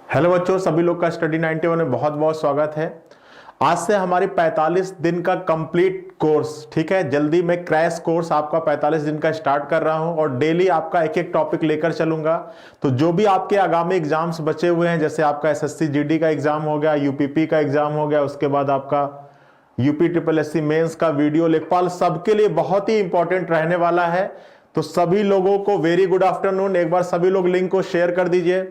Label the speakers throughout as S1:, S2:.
S1: Hello बच्चों, सभी लोग का स्टडी 91 में बहुत बहुत स्वागत है। आज से हमारी 45 दिन का कंप्लीट कोर्स, ठीक है, जल्दी मैं क्रैश कोर्स आपका 45 दिन का स्टार्ट कर रहा हूं और डेली आपका एक एक टॉपिक लेकर चलूंगा। तो जो भी आपके आगामी एग्जाम्स बचे हुए हैं, जैसे आपका एसएससी जीडी का एग्जाम हो गया, यूपीपी का एग्जाम हो गया, उसके बाद आपका यूपी ट्रिपल एससी मेंस का वीडियो लेखपाल, सबके लिए बहुत ही इंपॉर्टेंट रहने वाला है। तो सभी लोगों को वेरी गुड आफ्टरनून। एक बार सभी लोग लिंक को शेयर कर दीजिए।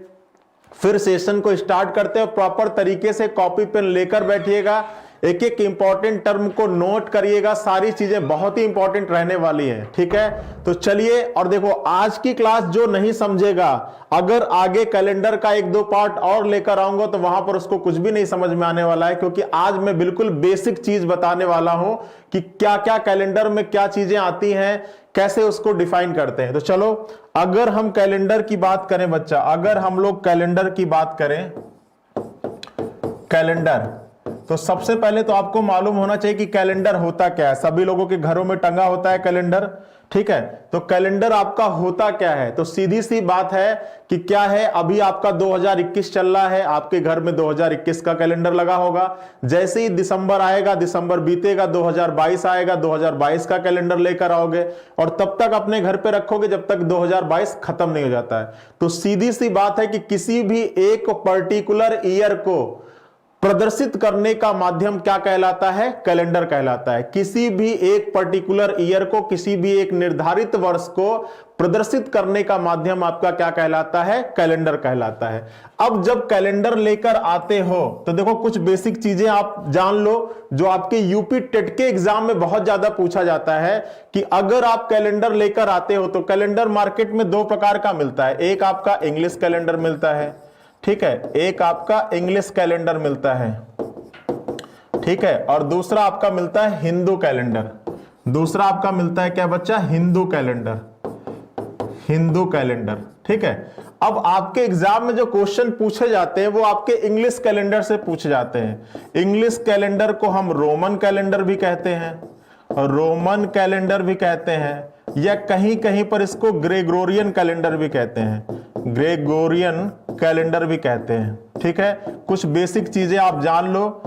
S1: फिर सेशन को स्टार्ट करते हैं। प्रॉपर तरीके से कॉपी पेन लेकर बैठिएगा, एक एक इंपॉर्टेंट टर्म को नोट करिएगा। सारी चीजें बहुत ही इंपॉर्टेंट रहने वाली है, ठीक है। तो चलिए, और देखो आज की क्लास जो नहीं समझेगा, अगर आगे कैलेंडर का एक दो पार्ट और लेकर आऊंगा तो वहां पर उसको कुछ भी नहीं समझ में आने वाला है, क्योंकि आज मैं बिल्कुल बेसिक चीज बताने वाला हूं कि क्या क्या कैलेंडर में क्या चीजें आती हैं, कैसे उसको डिफाइन करते हैं। तो चलो, अगर हम कैलेंडर की बात करें बच्चा, अगर हम लोग कैलेंडर की बात करें, कैलेंडर, तो सबसे पहले तो आपको मालूम होना चाहिए कि कैलेंडर होता क्या है। सभी लोगों के घरों में टंगा होता है कैलेंडर, ठीक है। तो कैलेंडर आपका होता क्या है? तो सीधी सी बात है कि क्या है, अभी आपका 2021 चल रहा है, आपके घर में 2021 का कैलेंडर लगा होगा। जैसे ही दिसंबर आएगा, दिसंबर बीतेगा, 2022 आएगा, 2022 का कैलेंडर लेकर आओगे और तब तक अपने घर पे रखोगे जब तक 2022 खत्म नहीं हो जाता है। तो सीधी सी बात है कि किसी भी एक पर्टिकुलर ईयर को प्रदर्शित करने का माध्यम क्या कहलाता है? कैलेंडर कहलाता है। किसी भी एक पर्टिकुलर ईयर को, किसी भी एक निर्धारित वर्ष को प्रदर्शित करने का माध्यम आपका क्या कहलाता है? कैलेंडर कहलाता है। अब जब कैलेंडर लेकर आते हो तो देखो, कुछ बेसिक चीजें आप जान लो जो आपके यूपी टेट के एग्जाम में बहुत ज्यादा पूछा जाता है कि अगर आप कैलेंडर लेकर आते हो तो कैलेंडर मार्केट में दो प्रकार का मिलता है। एक आपका इंग्लिश कैलेंडर मिलता है, ठीक है, एक आपका इंग्लिश कैलेंडर मिलता है, ठीक है, और दूसरा आपका मिलता है हिंदू कैलेंडर। दूसरा आपका मिलता है क्या बच्चा? हिंदू कैलेंडर, हिंदू कैलेंडर, ठीक है। अब आपके एग्जाम में जो क्वेश्चन पूछे जाते हैं वो आपके इंग्लिश कैलेंडर से पूछे जाते हैं। इंग्लिश कैलेंडर को हम रोमन कैलेंडर भी कहते हैं, रोमन कैलेंडर भी कहते हैं, या कहीं कहीं पर इसको ग्रेगोरियन कैलेंडर भी कहते हैं, ग्रेगोरियन कैलेंडर भी कहते हैं, ठीक है। कुछ बेसिक चीजें आप जान लो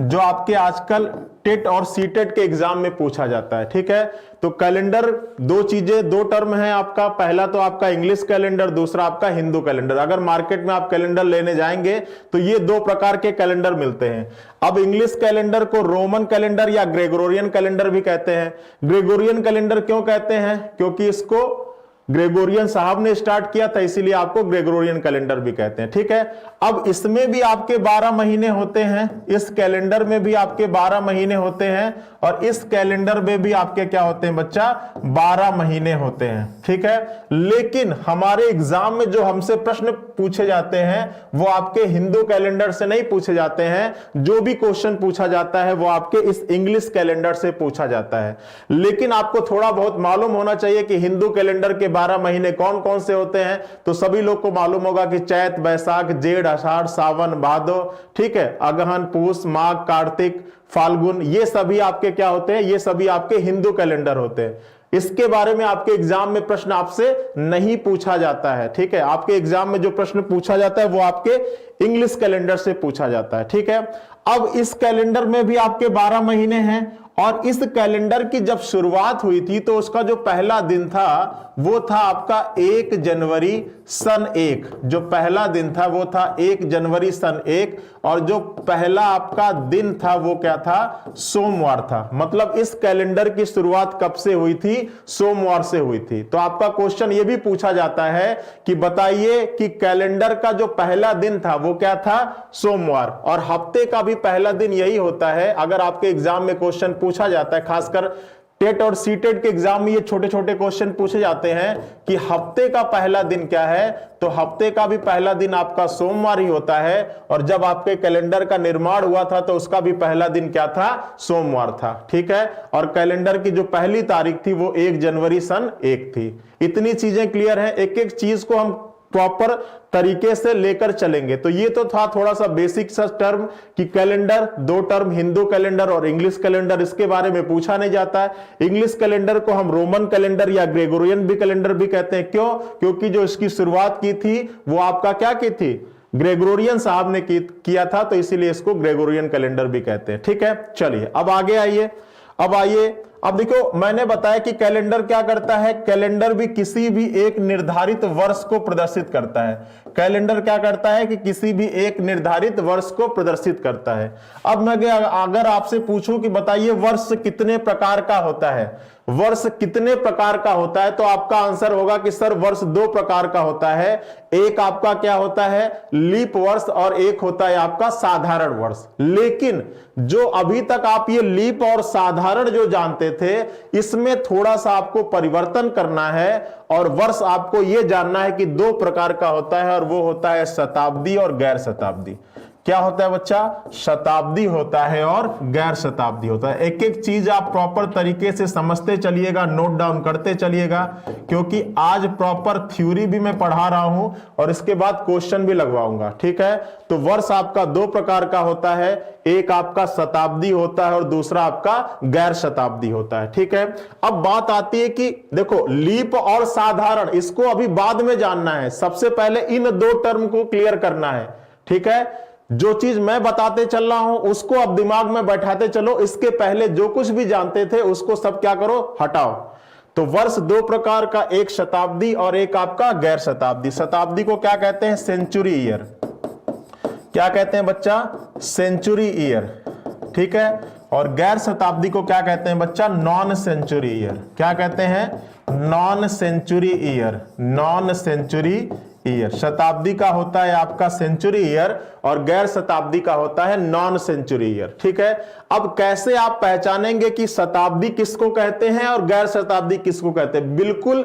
S1: जो आपके आजकल टेट और सीटेट के एग्जाम में पूछा जाता है, ठीक है। तो कैलेंडर दो चीजें, दो टर्म है आपका। पहला तो आपका इंग्लिश कैलेंडर, दूसरा आपका हिंदू कैलेंडर। अगर मार्केट में आप कैलेंडर लेने जाएंगे तो ये दो प्रकार के कैलेंडर मिलते हैं। अब इंग्लिश कैलेंडर को रोमन कैलेंडर या ग्रेगोरियन कैलेंडर भी कहते हैं। ग्रेगोरियन कैलेंडर क्यों कहते हैं? क्योंकि इसको ग्रेगोरियन साहब ने स्टार्ट किया था, इसीलिए आपको ग्रेगोरियन कैलेंडर भी कहते हैं, ठीक है। अब इसमें भी आपके 12 महीने होते हैं, इस कैलेंडर में भी आपके 12 महीने होते हैं, और इस कैलेंडर में भी आपके क्या होते हैं बच्चा? 12 महीने होते हैं, ठीक है। लेकिन हमारे एग्जाम में जो हमसे प्रश्न पूछे जाते हैं वो आपके हिंदू कैलेंडर से नहीं पूछे जाते हैं। जो भी क्वेश्चन पूछा जाता है वो आपके इस इंग्लिश कैलेंडर से पूछा जाता है। लेकिन आपको थोड़ा बहुत मालूम होना चाहिए कि हिंदू कैलेंडर के 12 महीने कौन कौन से होते हैं। तो सभी लोग को मालूम होगा कि चैत, बैसाख, जेठ, आषाढ़, सावन, भादो, ठीक है, अगहन, पूस, माघ, कार्तिक, फाल्गुन, ये सभी आपके क्या होते हैं? ये सभी आपके हिंदू कैलेंडर होते हैं। इसके बारे में आपके एग्जाम में प्रश्न आपसे नहीं पूछा जाता है, ठीक है। आपके एग्जाम में जो प्रश्न पूछा जाता है वो आपके इंग्लिश कैलेंडर से पूछा जाता है, ठीक है। अब इस कैलेंडर में भी आपके 12 महीने हैं, और इस कैलेंडर की जब शुरुआत हुई थी तो उसका जो पहला दिन था वो था आपका 1 जनवरी सन 1। जो पहला दिन था वो था 1 जनवरी सन 1, और जो पहला आपका दिन था वो क्या था? सोमवार था। मतलब इस कैलेंडर की शुरुआत कब से हुई थी? सोमवार से हुई थी। तो आपका क्वेश्चन ये भी पूछा जाता है कि बताइए कि कैलेंडर का जो पहला दिन था वो क्या था? सोमवार। और हफ्ते का भी पहला दिन यही होता है। अगर आपके एग्जाम में क्वेश्चन पूछा जाता है, खासकर टेट और सीटेट के एग्जाम में ये छोटे छोटे क्वेश्चन पूछे जाते हैं कि हफ्ते का पहला दिन क्या है, तो हफ्ते का भी पहला दिन आपका सोमवार ही होता है। और जब आपके कैलेंडर का निर्माण हुआ था तो उसका भी पहला दिन क्या था? सोमवार था, ठीक है। और कैलेंडर की जो पहली तारीख थी वो 1 जनवरी सन 1 थी। इतनी चीजें क्लियर है, एक एक चीज को हम प्रॉपर तरीके से लेकर चलेंगे। तो ये तो था थोड़ा सा बेसिक सा टर्म कि कैलेंडर, दो टर्म, हिंदू कैलेंडर और इंग्लिश कैलेंडर, इसके बारे में पूछा नहीं जाता है। इंग्लिश कैलेंडर को हम रोमन कैलेंडर या ग्रेगोरियन भी कैलेंडर भी कहते हैं। क्यों? क्योंकि जो इसकी शुरुआत की थी वो आपका क्या की थी? ग्रेगोरियन साहब ने किया था, तो इसीलिए इसको ग्रेगोरियन कैलेंडर भी कहते हैं। ठीक है, चलिए अब आगे आइए। अब देखो, मैंने बताया कि कैलेंडर क्या करता है, कैलेंडर भी किसी भी एक निर्धारित वर्ष को प्रदर्शित करता है। कैलेंडर क्या करता है कि किसी भी एक निर्धारित वर्ष को प्रदर्शित करता है। अब मैं अगर आपसे पूछूं कि बताइए वर्ष कितने प्रकार का होता है, वर्ष कितने प्रकार का होता है, तो आपका आंसर होगा कि सर वर्ष दो प्रकार का होता है। एक आपका क्या होता है, लीप वर्ष, और एक होता है आपका साधारण वर्ष। लेकिन जो अभी तक आप ये लीप और साधारण जो जानते थे, इसमें थोड़ा सा आपको परिवर्तन करना है और वर्ष आपको यह जानना है कि दो प्रकार का होता है, और वो होता है शताब्दी और गैर शताब्दी। क्या होता है बच्चा, शताब्दी होता है और गैर शताब्दी होता है। एक एक चीज आप प्रॉपर तरीके से समझते चलिएगा, नोट डाउन करते चलिएगा, क्योंकि आज प्रॉपर थ्योरी भी मैं पढ़ा रहा हूं और इसके बाद क्वेश्चन भी लगवाऊंगा। ठीक है, तो वर्ष आपका दो प्रकार का होता है, एक आपका शताब्दी होता है और दूसरा आपका गैर शताब्दी होता है। ठीक है, अब बात आती है कि देखो लीप और साधारण, इसको अभी बाद में जानना है, सबसे पहले इन दो टर्म को क्लियर करना है। ठीक है, जो चीज मैं बताते चल रहा हूं उसको अब दिमाग में बैठाते चलो, इसके पहले जो कुछ भी जानते थे उसको सब क्या करो, हटाओ। तो वर्ष दो प्रकार का, एक शताब्दी और एक आपका गैर शताब्दी। शताब्दी को क्या कहते हैं, सेंचुरी ईयर। क्या कहते हैं बच्चा, सेंचुरी ईयर। ठीक है, और गैर शताब्दी को क्या कहते हैं बच्चा, नॉन सेंचुरी ईयर। क्या कहते हैं, non century year. Non century year, शताब्दी का होता है आपका सेंचुरी ईयर और गैर शताब्दी का होता है नॉन सेंचुरी ईयर। ठीक है, अब कैसे आप पहचानेंगे कि शताब्दी किसको कहते हैं और गैर शताब्दी किसको कहते हैं, बिल्कुल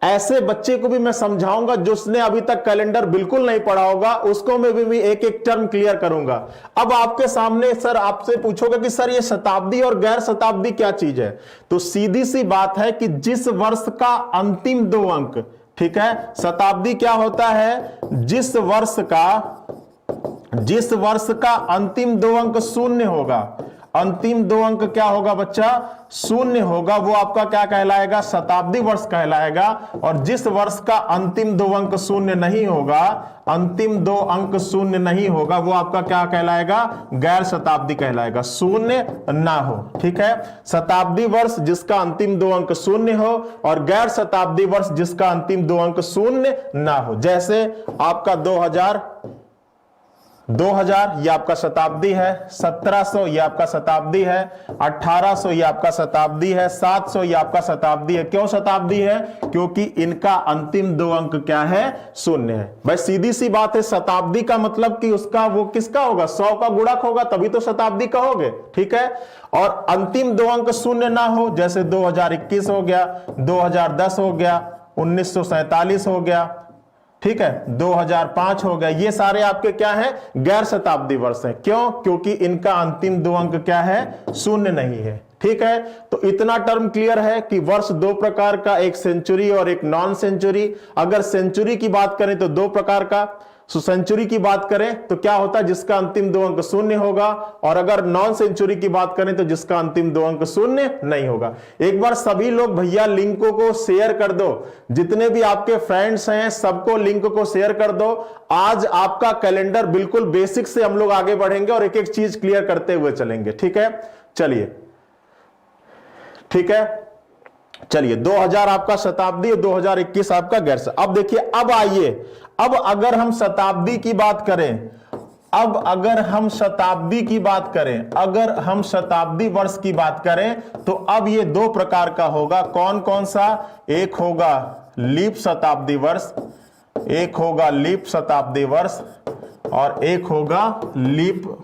S1: ऐसे बच्चे को भी मैं समझाऊंगा जिसने अभी तक कैलेंडर बिल्कुल नहीं पढ़ा होगा, उसको मैं भी एक एक टर्म क्लियर करूंगा। अब आपके सामने सर आपसे पूछोगे कि सर ये शताब्दी और गैर शताब्दी क्या चीज है, तो सीधी सी बात है कि जिस वर्ष का अंतिम दो अंक, ठीक है, शताब्दी क्या होता है, जिस वर्ष का अंतिम दो अंक शून्य होगा, अंतिम दो अंक क्या होगा बच्चा, शून्य होगा, वो आपका क्या कहलाएगा, शताब्दी वर्ष कहलाएगा। और जिस वर्ष का अंतिम दो अंक शून्य नहीं होगा, अंतिम दो अंक शून्य नहीं होगा, वो आपका क्या कहलाएगा, गैर शताब्दी कहलाएगा, शून्य ना हो। ठीक है, शताब्दी वर्ष जिसका अंतिम दो अंक शून्य हो और गैर शताब्दी वर्ष जिसका अंतिम दो अंक शून्य ना हो। जैसे आपका 2000 ये आपका शताब्दी है, 1700 ये आपका शताब्दी है, 1800 ये आपका शताब्दी है, 700 ये आपका शताब्दी है। क्यों शताब्दी है, क्योंकि इनका अंतिम दो अंक क्या है, शून्य है। भाई सीधी सी बात है, शताब्दी का मतलब कि उसका वो किसका होगा, 100 का गुणक होगा, तभी तो शताब्दी कहोगे। ठीक है, और अंतिम दो अंक शून्य ना हो, जैसे 2021 हो गया, 2010 हो गया, 1947 हो गया, ठीक है, 2005 हो गया, ये सारे आपके क्या हैं, गैर शताब्दी वर्ष हैं। क्यों, क्योंकि इनका अंतिम दो अंक क्या है, शून्य नहीं है। ठीक है, तो इतना टर्म क्लियर है कि वर्ष दो प्रकार का, एक सेंचुरी और एक नॉन सेंचुरी। अगर सेंचुरी की बात करें तो दो प्रकार का, सेंचुरी की बात करें तो क्या होता है, जिसका अंतिम दो अंक शून्य होगा, और अगर नॉन सेंचुरी की बात करें तो जिसका अंतिम दो अंक शून्य नहीं होगा। एक बार सभी लोग भैया लिंकों को शेयर कर दो, जितने भी आपके फ्रेंड्स हैं सबको लिंक को शेयर कर दो। आज आपका कैलेंडर बिल्कुल बेसिक से हम लोग आगे बढ़ेंगे और एक एक चीज क्लियर करते हुए चलेंगे। ठीक है, चलिए, ठीक है, चलिए 2000 आपका शताब्दी, 2021 आपका गैर। अब देखिए, अब आइए, अब अगर हम शताब्दी की बात करें, अगर हम शताब्दी की बात करें, अगर हम शताब्दी वर्ष की बात करें, तो अब ये दो प्रकार का होगा। कौन कौन सा, एक होगा लीप शताब्दी वर्ष, एक होगा लीप शताब्दी वर्ष, और एक होगा लीप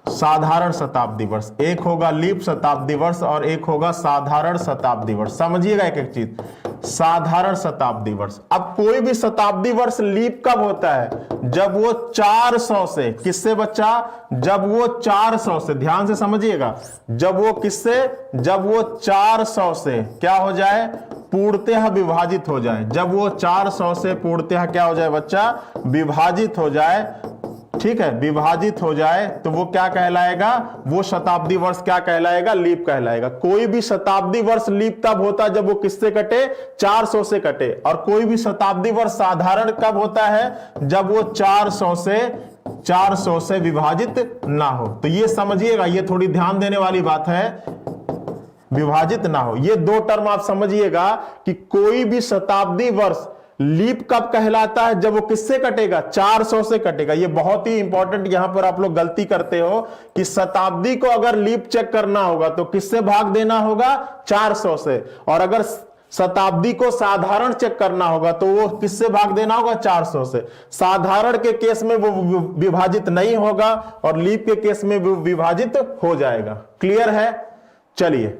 S1: साधारण शताब्दी वर्ष। एक होगा लीप शताब्दी वर्ष और एक होगा साधारण शताब्दी वर्ष। समझिएगा एक एक चीज, साधारण शताब्दी वर्ष। अब कोई भी शताब्दी वर्ष लीप कब होता है, जब वो 400 से, किससे बच्चा, जब वो 400 से, ध्यान से समझिएगा, जब वो किससे, जब वो 400 से क्या हो जाए, पूर्णतः विभाजित हो जाए। जब वो 400 से पूर्णतः क्या हो जाए बच्चा, विभाजित हो जाए, ठीक है, विभाजित हो जाए तो वो क्या कहलाएगा, वो शताब्दी वर्ष क्या कहलाएगा, लीप कहलाएगा। कोई भी शताब्दी वर्ष लीप तब होता जब वो किससे कटे, 400 से कटे। और कोई भी शताब्दी वर्ष साधारण कब होता है, जब वो 400 से विभाजित ना हो। तो ये समझिएगा, ये थोड़ी ध्यान देने वाली बात है, विभाजित ना हो। ये दो टर्म आप समझिएगा कि कोई भी शताब्दी वर्ष लीप कब कहलाता है, जब वो किससे कटेगा, 400 से कटेगा। ये बहुत ही इंपॉर्टेंट, यहां पर आप लोग गलती करते हो कि शताब्दी को अगर लीप चेक करना होगा तो किससे भाग देना होगा, 400 से। और अगर शताब्दी को साधारण चेक करना होगा तो वो किससे भाग देना होगा, 400 से। साधारण के केस में वो विभाजित नहीं होगा और लीप के केस में वो विभाजित हो जाएगा। क्लियर है? चलिए,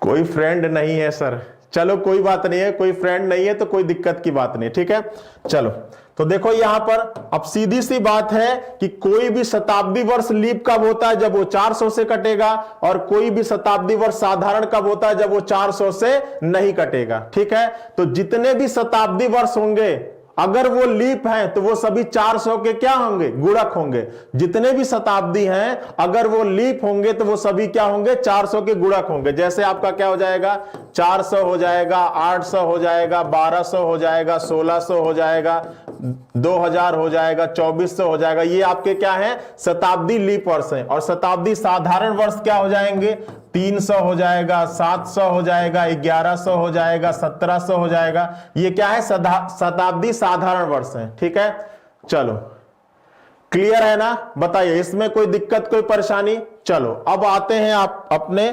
S1: कोई फ्रेंड नहीं है सर, चलो कोई बात नहीं है, कोई फ्रेंड नहीं है तो कोई दिक्कत की बात नहीं, ठीक है। चलो, तो देखो यहां पर अब सीधी सी बात है कि कोई भी शताब्दी वर्ष लीप कब होता है, जब वो 400 से कटेगा। और कोई भी शताब्दी वर्ष साधारण कब होता है, जब वो 400 से नहीं कटेगा, ठीक है। तो जितने भी शताब्दी वर्ष होंगे अगर वो लीप हैं तो वो सभी 400 के क्या होंगे, गुणक होंगे। जितने भी शताब्दी हैं अगर वो लीप होंगे तो वो सभी क्या होंगे, 400 के गुणक होंगे। जैसे आपका क्या हो जाएगा, 400 हो जाएगा, 800 हो जाएगा, 1200 हो जाएगा, 1600 हो जाएगा, 2000 हो जाएगा, 2400 हो जाएगा। ये आपके क्या है, शताब्दी लीप वर्ष है। और शताब्दी साधारण वर्ष क्या हो जाएंगे, 300 हो जाएगा, 700 हो जाएगा, 1100 हो जाएगा, 1700 हो जाएगा। ये क्या है, शताब्दी साधारण वर्ष है, ठीक है। चलो, क्लियर है ना, बताइए इसमें कोई दिक्कत, कोई परेशानी। चलो अब आते हैं आप अपने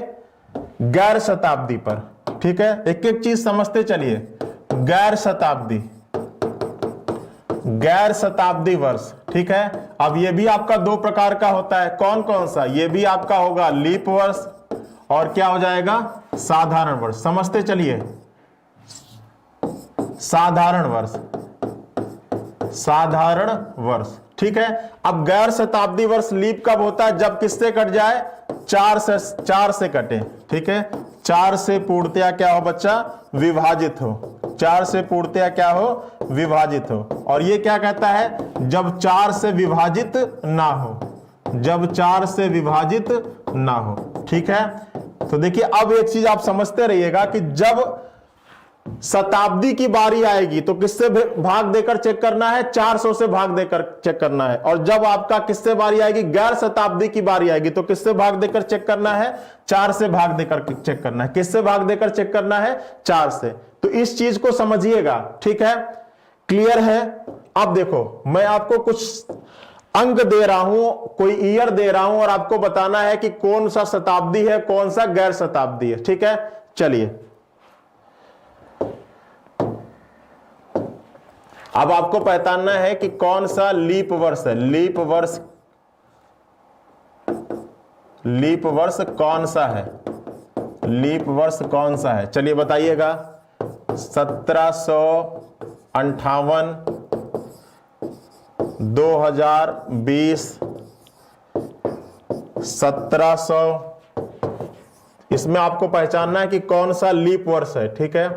S1: गैर शताब्दी पर, ठीक है। एक एक चीज समझते चलिए। गैर शताब्दी, गैर शताब्दी वर्ष, ठीक है। अब ये भी आपका दो प्रकार का होता है, कौन कौन सा, ये भी आपका होगा लीप वर्ष और क्या हो जाएगा, साधारण वर्ष। समझते चलिए, साधारण वर्ष, साधारण वर्ष, ठीक है। अब गैर शताब्दी वर्ष लीप कब होता है, जब किससे कट जाए, 4 से कटे, ठीक है। 4 से पूर्णतया क्या हो बच्चा, विभाजित हो। 4 से पूर्णतया क्या हो, विभाजित हो। और ये क्या कहता है, जब 4 से विभाजित ना हो, जब 4 से विभाजित ना हो, ठीक है। तो देखिए अब एक चीज आप समझते रहिएगा कि जब शताब्दी की बारी आएगी तो किससे भाग देकर चेक करना है, 400 से भाग देकर चेक करना है। और जब आपका किससे बारी आएगी, गैर शताब्दी की बारी आएगी तो किससे भाग देकर चेक करना है, 4 से भाग देकर चेक करना है। किससे भाग देकर चेक करना है, 4 से। तो इस चीज को समझिएगा, ठीक है। क्लियर है? अब देखो मैं आपको कुछ अंक दे रहा हूं, कोई ईयर दे रहा हूं और आपको बताना है कि कौन सा शताब्दी है, कौन सा गैर शताब्दी है, ठीक है। चलिए अब आपको पहचानना है कि कौन सा लीप वर्ष है। लीप वर्ष, लीप वर्ष कौन सा है, लीप वर्ष कौन सा है, चलिए बताइएगा। 1758, 2020, 1700, इसमें आपको पहचानना है कि कौन सा लीप वर्ष है, ठीक है।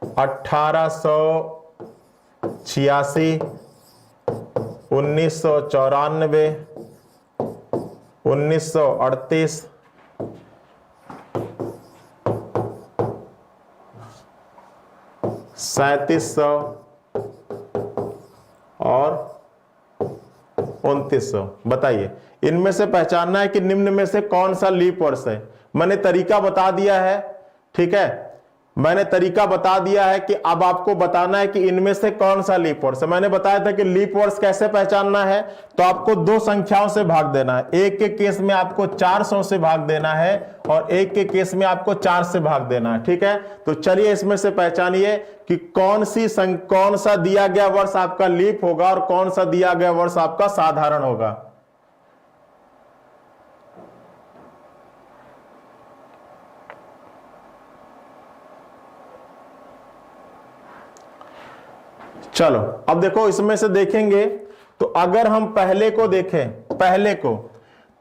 S1: 1886, 1994, 1938, 3700 और 2900। बताइए इनमें से पहचानना है कि निम्न में से कौन सा लीप वर्ष है। मैंने तरीका बता दिया है, ठीक है। मैंने तरीका बता दिया है कि अब आपको बताना है कि इनमें से कौन सा लीप वर्ष है। मैंने बताया था कि लीप वर्ष कैसे पहचानना है, तो आपको दो संख्याओं से भाग देना है। एक के केस में आपको 400 से भाग देना है और एक के केस में आपको 4 से भाग देना है, ठीक है। तो चलिए इसमें से पहचानिए कि कौन सा दिया गया वर्ष आपका लीप होगा और कौन सा दिया गया वर्ष आपका साधारण होगा। चलो अब देखो इसमें से देखेंगे तो अगर हम पहले को देखें, पहले को,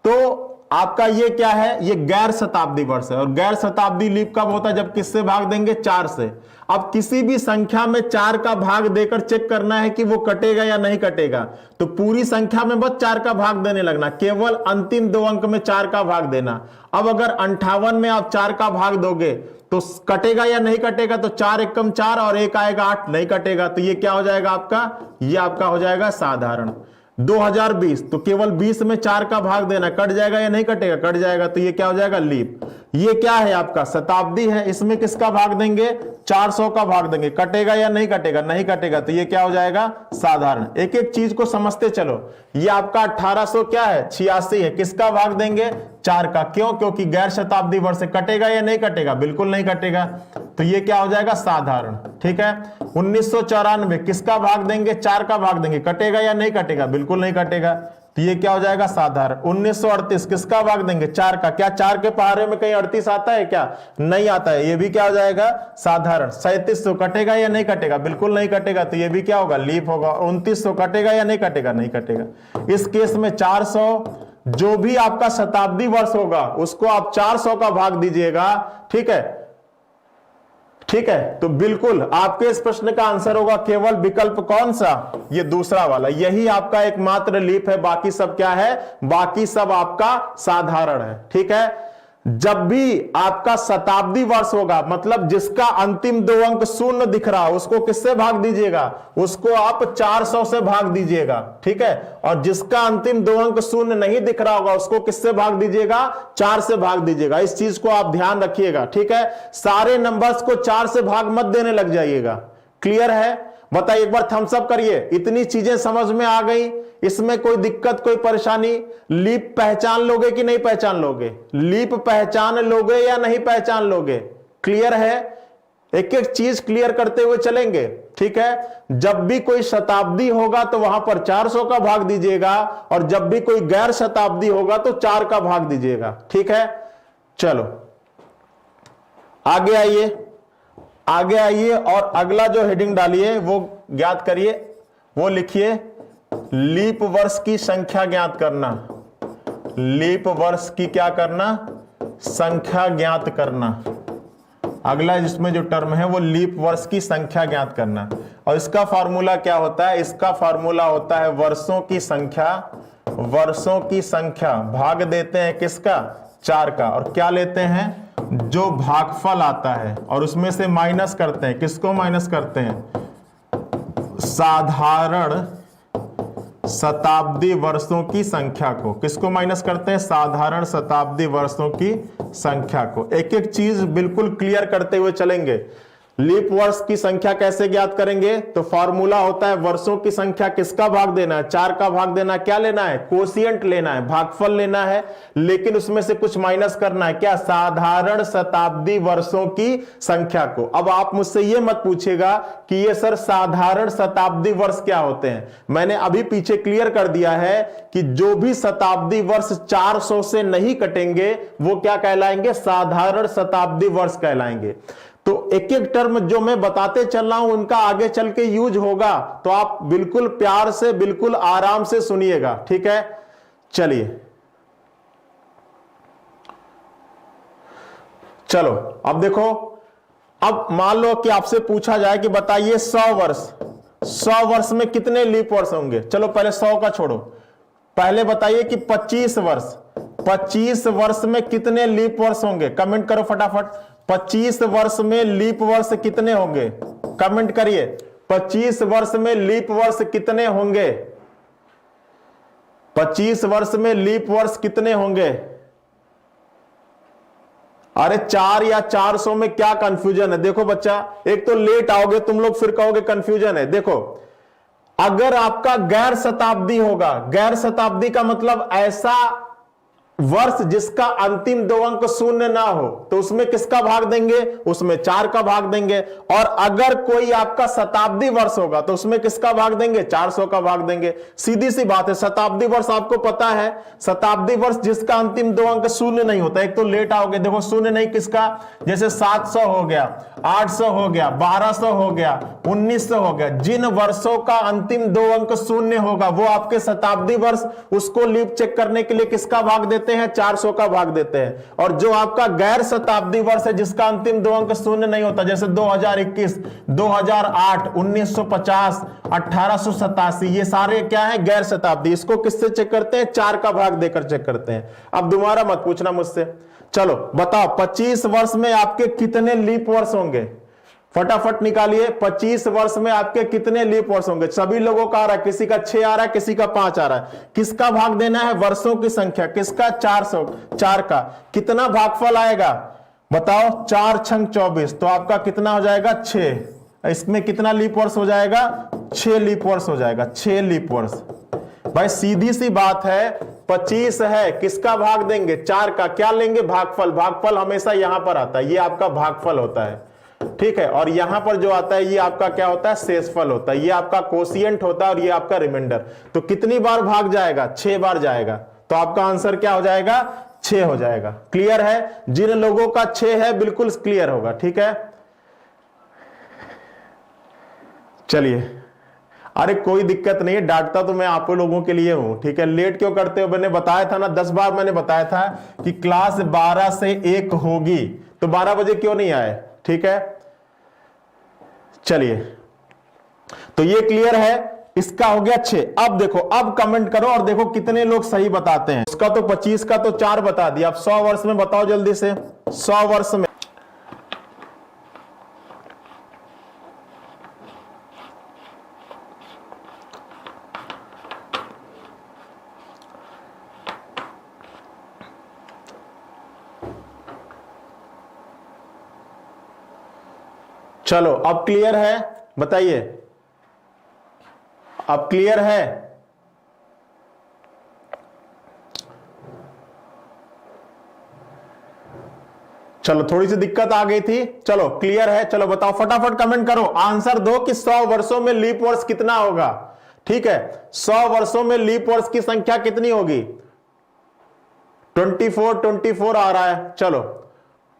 S1: तो आपका ये क्या है, ये गैर शताब्दी वर्ष है। और गैर शताब्दी लीप कब होता है, जब किससे भाग देंगे, 4 से। अब किसी भी संख्या में 4 का भाग देकर चेक करना है कि वो कटेगा या नहीं कटेगा, तो पूरी संख्या में बस 4 का भाग देने लगना, केवल अंतिम 2 अंक में 4 का भाग देना। अब अगर 58 में आप 4 का भाग दोगे तो कटेगा या नहीं कटेगा, तो 4 एकम 4 और 1 आएगा 8, नहीं कटेगा। तो ये क्या हो जाएगा आपका, ये आपका हो जाएगा साधारण। 2020 तो केवल 20 में 4 का भाग देना, कट जाएगा या नहीं कटेगा, कट जाएगा। तो ये क्या हो जाएगा, लीप। ये क्या है आपका शताब्दी है, इसमें किसका भाग देंगे, 400 का भाग देंगे, कटेगा या नहीं कटेगा, नहीं कटेगा। तो ये क्या हो जाएगा, साधारण। एक एक चीज को समझते चलो। ये आपका 1800 क्या है, 86 है, किसका भाग देंगे, 4 का। क्यों, क्योंकि गैर शताब्दी वर्ष से, कटेगा या नहीं कटेगा, बिल्कुल नहीं कटेगा। तो ये क्या हो जाएगा, साधारण। ठीक है। 1994 किसका भाग देंगे, 4 का भाग देंगे, कटेगा या नहीं कटेगा, बिल्कुल नहीं कटेगा। तो ये क्या हो जाएगा, साधारण। 1938 किसका भाग देंगे, 4 का। क्या 4 के पहाड़े में कहीं 38 आता है क्या, नहीं आता है, ये भी क्या हो जाएगा, साधारण। 3700 कटेगा या नहीं कटेगा, बिल्कुल नहीं कटेगा। तो ये भी क्या होगा, लीप होगा। 2900 कटेगा या नहीं कटेगा, नहीं कटेगा। इस केस में 400, जो भी आपका शताब्दी वर्ष होगा उसको आप 400 का भाग दीजिएगा। ठीक है, ठीक है। तो बिल्कुल आपके इस प्रश्न का आंसर होगा केवल विकल्प कौन सा, ये दूसरा वाला। यही आपका एकमात्र लीप है, बाकी सब क्या है, बाकी सब आपका साधारण है। ठीक है। जब भी आपका शताब्दी वर्ष होगा, मतलब जिसका अंतिम 2 अंक शून्य दिख रहा है, उसको किससे भाग दीजिएगा, उसको आप 400 से भाग दीजिएगा। ठीक है। और जिसका अंतिम 2 अंक शून्य नहीं दिख रहा होगा, उसको किससे भाग दीजिएगा, 4 से भाग दीजिएगा। इस चीज को आप ध्यान रखिएगा। ठीक है। सारे नंबर्स को 4 से भाग मत देने लग जाइएगा। क्लियर है, बताइए, एक बार थम्स अप करिए। इतनी चीजें समझ में आ गई, इसमें कोई दिक्कत, कोई परेशानी। लीप पहचान लोगे कि नहीं पहचान लोगे, लीप पहचान लोगे या नहीं पहचान लोगे, क्लियर है। एक एक चीज क्लियर करते हुए चलेंगे। ठीक है। जब भी कोई शताब्दी होगा तो वहां पर 400 का भाग दीजिएगा, और जब भी कोई गैर शताब्दी होगा तो 4 का भाग दीजिएगा। ठीक है। चलो आगे आइए, आगे आइए और अगला जो हेडिंग डालिए वो ज्ञात करिए, वो लिखिए लीप वर्ष की संख्या ज्ञात करना। लीप वर्ष की क्या करना, संख्या ज्ञात करना। अगला जिसमें जो टर्म है वो लीप वर्ष की संख्या ज्ञात करना। और इसका फार्मूला क्या होता है, इसका फार्मूला होता है वर्षों की संख्या, वर्षों की संख्या भाग देते हैं किसका, 4 का, और क्या लेते हैं, जो भागफल आता है, और उसमें से माइनस करते हैं, किसको माइनस करते हैं, साधारण शताब्दी वर्षों की संख्या को। किसको माइनस करते हैं, साधारण शताब्दी वर्षों की संख्या को। एक एक चीज बिल्कुल क्लियर करते हुए चलेंगे। लीप वर्ष की संख्या कैसे ज्ञात करेंगे, तो फॉर्मूला होता है वर्षों की संख्या किसका भाग देना है, 4 का भाग देना। क्या लेना है, कोशिएंट लेना है, भागफल लेना है, लेकिन उसमें से कुछ माइनस करना है, क्या, साधारण शताब्दी वर्षों की संख्या को। अब आप मुझसे ये मत पूछेगा कि ये सर साधारण शताब्दी वर्ष क्या होते हैं। मैंने अभी पीछे क्लियर कर दिया है कि जो भी शताब्दी वर्ष 400 से नहीं कटेंगे वो क्या कहलाएंगे, साधारण शताब्दी वर्ष कहलाएंगे। तो एक एक टर्म जो मैं बताते चल रहा हूं उनका आगे चल के यूज होगा, तो आप बिल्कुल प्यार से, बिल्कुल आराम से सुनिएगा। ठीक है। चलिए चलो अब देखो, अब मान लो कि आपसे पूछा जाए कि बताइए 100 वर्ष में कितने लीप वर्ष होंगे। चलो पहले 100 का छोड़ो, पहले बताइए कि 25 वर्ष में कितने लीप वर्ष होंगे, कमेंट करो फटाफट। 25 वर्ष में लीप वर्ष कितने होंगे, कमेंट करिए। 25 वर्ष में लीप वर्ष कितने होंगे, 25 वर्ष में लीप वर्ष कितने होंगे। अरे 4 या 400 में क्या कंफ्यूजन है, देखो बच्चा, एक तो लेट आओगे तुम लोग, फिर कहोगे कंफ्यूजन है। देखो, अगर आपका गैर शताब्दी होगा, गैर शताब्दी का मतलब ऐसा वर्ष जिसका अंतिम 2 अंक शून्य ना हो, तो उसमें किसका भाग देंगे, उसमें 4 का भाग देंगे। और अगर कोई आपका शताब्दी वर्ष होगा तो उसमें किसका भाग देंगे, 400 का भाग देंगे। सीधी सी बात है। शताब्दी वर्ष आपको पता है, शताब्दी वर्ष जिसका अंतिम 2 अंक शून्य नहीं होता। एक तो लेट आओगे, देखो शून्य नहीं किसका, जैसे 700 हो गया, 800 हो गया, 1200 हो गया, 1900 हो गया। जिन वर्षों का अंतिम 2 अंक शून्य होगा वो आपके शताब्दी वर्ष, उसको लीप चेक करने के लिए किसका भाग देते देते हैं, 400 का भाग देते हैं। और जो आपका गैर शताब्दी वर्ष है जिसका अंतिम 2 अंक शून्य नहीं होता, जैसे 2021, 2008, 1950, 1887, ये सारे क्या है, गैर शताब्दी। इसको किससे चेक करते हैं, 4 का भाग देकर चेक करते हैं। अब दोबारा मत पूछना मुझसे। चलो बताओ 25 वर्ष में आपके कितने लीप वर्ष होंगे, फटाफट निकालिए। 25 वर्ष में आपके कितने लीप वर्ष होंगे? सभी लोगों का आ रहा है, किसी का 6 आ रहा है, किसी का 5 आ रहा है। किसका भाग देना है? वर्षों की संख्या। किसका? 400, 4 का। कितना भागफल आएगा बताओ? 4 छंग 24, तो आपका कितना हो जाएगा? 6। इसमें कितना लीप वर्ष हो जाएगा? 6 लीप वर्ष हो जाएगा, 6 लीप वर्ष। भाई सीधी सी बात है, 25 है, किसका भाग देंगे? 4 का। क्या लेंगे? भागफल। भागफल हमेशा यहां पर आता है, ये आपका भागफल होता है, ठीक है। और यहां पर जो आता है ये आपका क्या होता है? शेषफल होता है। ये आपका कोशिएंट होता है और ये आपका रिमाइंडर। तो कितनी बार भाग जाएगा? 6 बार जाएगा। तो आपका आंसर क्या हो जाएगा? 6 हो जाएगा। क्लियर है? जिन लोगों का 6 है बिल्कुल क्लियर होगा, ठीक है। चलिए, अरे कोई दिक्कत नहीं है, डांटता तो मैं आप लोगों के लिए हूं, ठीक है। लेट क्यों करते हो? मैंने बताया था ना, 10 बार मैंने बताया था कि क्लास 12 से 1 होगी, तो 12 बजे क्यों नहीं आए, ठीक है। चलिए, तो ये क्लियर है, इसका हो गया 6। अब देखो, अब कमेंट करो और देखो कितने लोग सही बताते हैं। उसका तो 25 का तो 4 बता दिया। अब 100 वर्ष में बताओ जल्दी से। 100 वर्ष में चलो, अब क्लियर है? बताइए, अब क्लियर है? चलो, थोड़ी सी दिक्कत आ गई थी, चलो क्लियर है। चलो बताओ, फटाफट कमेंट करो, आंसर दो कि 100 वर्षों में लीप वर्ष कितना होगा, ठीक है। 100 वर्षों में लीप वर्ष की संख्या कितनी होगी? 24 आ रहा है। चलो,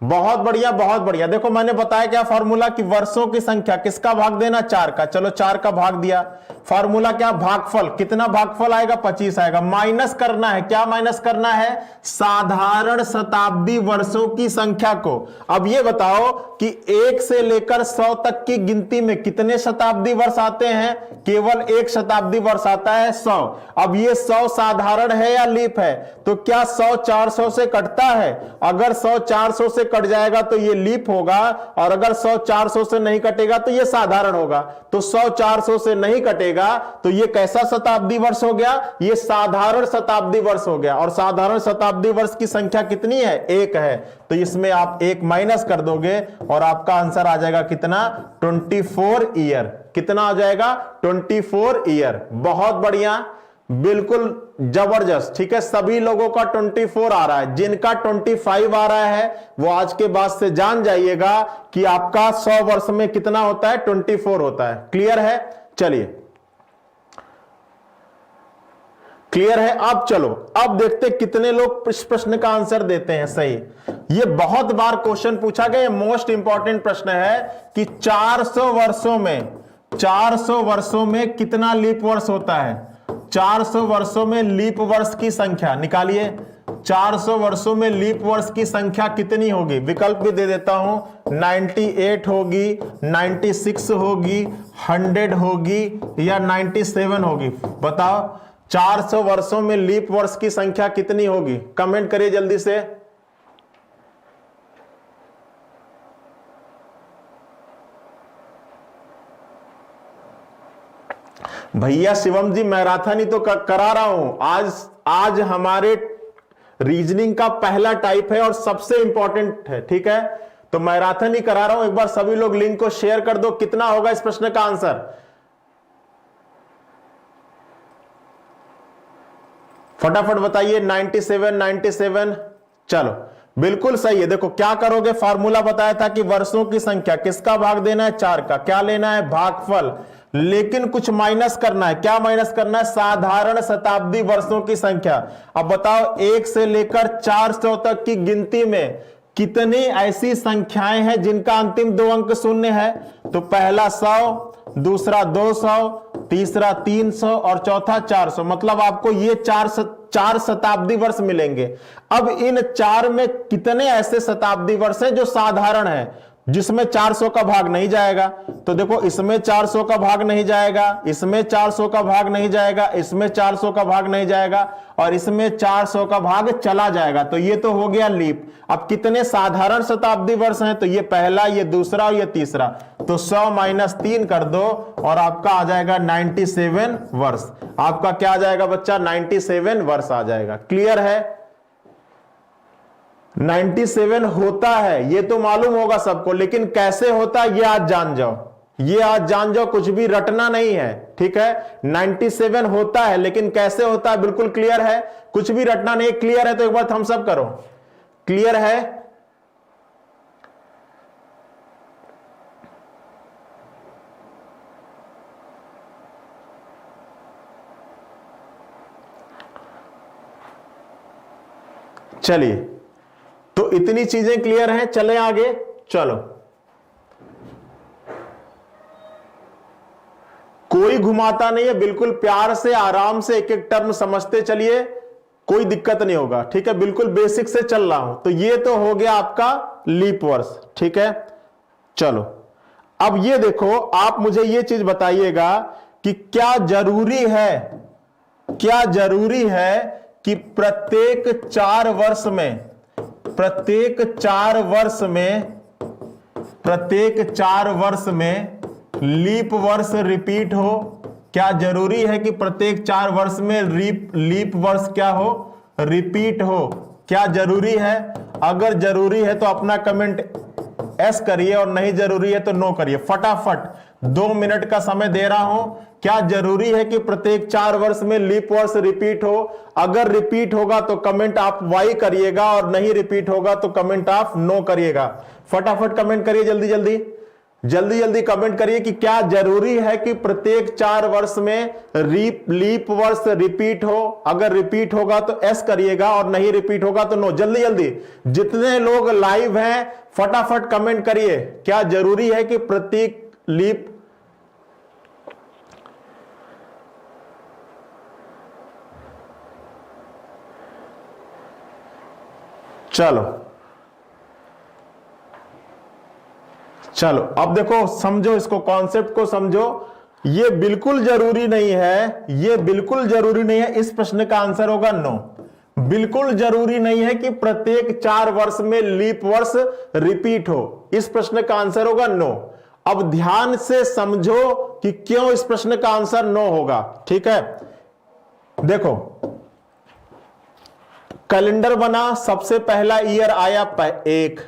S1: बहुत बढ़िया, बहुत बढ़िया। देखो मैंने बताया क्या फार्मूला, कि वर्षों की संख्या किसका भाग देना? 4 का। चलो 4 का भाग दिया। फार्मूला क्या? भागफल। कितना भागफल आएगा? 25 आएगा। माइनस करना है, क्या माइनस करना है? साधारण शताब्दी वर्षों की संख्या को। अब ये बताओ कि 1 से लेकर 100 तक की गिनती में कितने शताब्दी वर्ष आते हैं? केवल 1 शताब्दी वर्ष आता है, 100। अब ये 100 साधारण है या लीप है? तो क्या 100 400 से कटता है? अगर 100 400 से कट जाएगा तो ये लीप होगा, और अगर 100 400 से नहीं कटेगा तो ये साधारण होगा। तो 100 400 से नहीं कटेगा तो ये कैसा शताब्दी वर्ष हो गया? ये साधारण शताब्दी वर्ष हो गया। और साधारण शताब्दी वर्ष की संख्या कितनी है? 1 है। तो इसमें आप 1 माइनस कर दोगे और आपका आंसर आ जाएगा कितना? 24 ईयर। कितना आ जाएगा? 24 ईयर। बहुत बढ़िया, बिल्कुल जबरदस्त, ठीक है। सभी लोगों का 24 आ रहा है। जिनका 25 आ रहा है वो आज के बाद से जान जाइएगा कि आपका 100 वर्ष में कितना होता है? 24 होता है। क्लियर है? चलिए, क्लियर है। अब चलो, अब देखते कितने लोग इस प्रश्न का आंसर देते हैं सही। ये बहुत बार क्वेश्चन पूछा गया, मोस्ट इंपॉर्टेंट प्रश्न है कि 400 वर्षों में कितना लीप वर्ष होता है? 400 वर्षों में लीप वर्ष की संख्या निकालिए। 400 वर्षों में लीप वर्ष की संख्या कितनी होगी? विकल्प भी दे देता हूं, 98 होगी, 96 होगी, 100 होगी या 97 होगी। बताओ 400 वर्षों में लीप वर्ष की संख्या कितनी होगी? कमेंट करिए जल्दी से। भैया शिवम जी, मैराथन ही तो करा रहा हूं। आज हमारे रीजनिंग का पहला टाइप है और सबसे इंपॉर्टेंट है, ठीक है। तो मैराथन ही करा रहा हूं। एक बार सभी लोग लिंक को शेयर कर दो। कितना होगा इस प्रश्न का आंसर? फटाफट बताइए। 97। चलो, बिल्कुल सही है। देखो क्या करोगे, फार्मूला बताया था कि वर्षों की संख्या किसका भाग देना है? 4 का। क्या लेना है? भागफल। लेकिन कुछ माइनस करना है। क्या माइनस करना है? साधारण शताब्दी वर्षों की संख्या। अब बताओ 1 से लेकर 400 तक की गिनती में कितनी ऐसी संख्याएं हैं जिनका अंतिम 2 अंक शून्य है? तो पहला 100, दूसरा 200, तीसरा 300 और चौथा 400, मतलब आपको ये चार शताब्दी वर्ष मिलेंगे। अब इन चार में कितने ऐसे शताब्दी वर्ष हैं जो साधारण है, जिसमें 400 का भाग नहीं जाएगा? तो देखो, इसमें 400 का भाग नहीं जाएगा, इसमें 400 का भाग नहीं जाएगा, इसमें 400 का भाग नहीं जाएगा, और इसमें 400 का भाग चला जाएगा। तो ये तो हो गया लीप। अब कितने साधारण शताब्दी वर्ष हैं? तो ये पहला, ये दूसरा और ये तीसरा। तो 100 माइनस 3 कर दो और आपका आ जाएगा 97 वर्ष। आपका क्या आ जाएगा बच्चा? 97 वर्ष आ जाएगा। क्लियर है? 97 होता है, ये तो मालूम होगा सबको, लेकिन कैसे होता है ये आज जान जाओ। ये आज जान जाओ, कुछ भी रटना नहीं है, ठीक है? 97 होता है, लेकिन कैसे होता है बिल्कुल क्लियर है, कुछ भी रटना नहीं। क्लियर है तो एक बार थम्स अप करो। क्लियर है? चलिए, तो इतनी चीजें क्लियर हैं। चले आगे, चलो। कोई घुमाता नहीं है, बिल्कुल प्यार से आराम से एक एक टर्म समझते चलिए, कोई दिक्कत नहीं होगा, ठीक है? बिल्कुल बेसिक से चल रहा हूं। तो ये तो हो गया आपका लीप वर्ष, ठीक है? चलो, अब ये देखो, आप मुझे ये चीज बताइएगा कि क्या जरूरी है कि प्रत्येक 4 वर्ष में लीप वर्ष रिपीट हो? क्या जरूरी है कि प्रत्येक 4 वर्ष में लीप वर्ष क्या हो? रिपीट हो? क्या जरूरी है? अगर जरूरी है तो अपना कमेंट एस करिए, और नहीं जरूरी है तो नो करिए। फटाफट 2 मिनट का समय दे रहा हूं। क्या जरूरी है कि प्रत्येक 4 वर्ष में लीप वर्ष रिपीट हो? अगर रिपीट होगा तो कमेंट आप वाई करिएगा, और नहीं रिपीट होगा तो कमेंट आप नो करिएगा। फटाफट कमेंट करिए, जल्दी जल्दी कमेंट करिए कि क्या जरूरी है कि प्रत्येक 4 वर्ष में लीप वर्ष रिपीट हो? अगर रिपीट होगा तो एस करिएगा, और नहीं रिपीट होगा तो नो। जल्दी जितने लोग लाइव हैं फटाफट कमेंट करिए, क्या जरूरी है कि प्रत्येक लीप। चलो, अब देखो, समझो इसको, कॉन्सेप्ट को समझो। ये बिल्कुल जरूरी नहीं है, इस प्रश्न का आंसर होगा नो। बिल्कुल जरूरी नहीं है कि प्रत्येक 4 वर्ष में लीप वर्ष रिपीट हो, इस प्रश्न का आंसर होगा नो। अब ध्यान से समझो कि क्यों इस प्रश्न का आंसर नो होगा, ठीक है? देखो, कैलेंडर बना, सबसे पहला ईयर आया 1,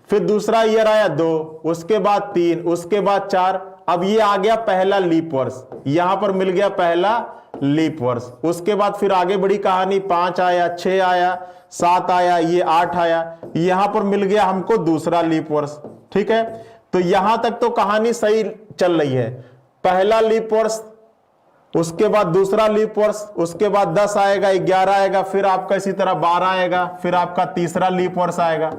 S1: फिर दूसरा ईयर आया 2, उसके बाद 3, उसके बाद 4। अब ये आ गया पहला लीप वर्ष, यहां पर मिल गया पहला लीप वर्ष। उसके बाद फिर आगे बड़ी कहानी, 5 आया, 6 आया, 7 आया, ये 8 आया, यहां पर मिल गया हमको दूसरा लीप वर्ष, ठीक है? तो यहां तक तो कहानी सही चल रही है। पहला लीप वर्ष, उसके बाद दूसरा लीप वर्ष, उसके बाद 10 आएगा, 11 आएगा, फिर आपका इसी तरह 12 आएगा, फिर आपका तीसरा लीप वर्ष आएगा।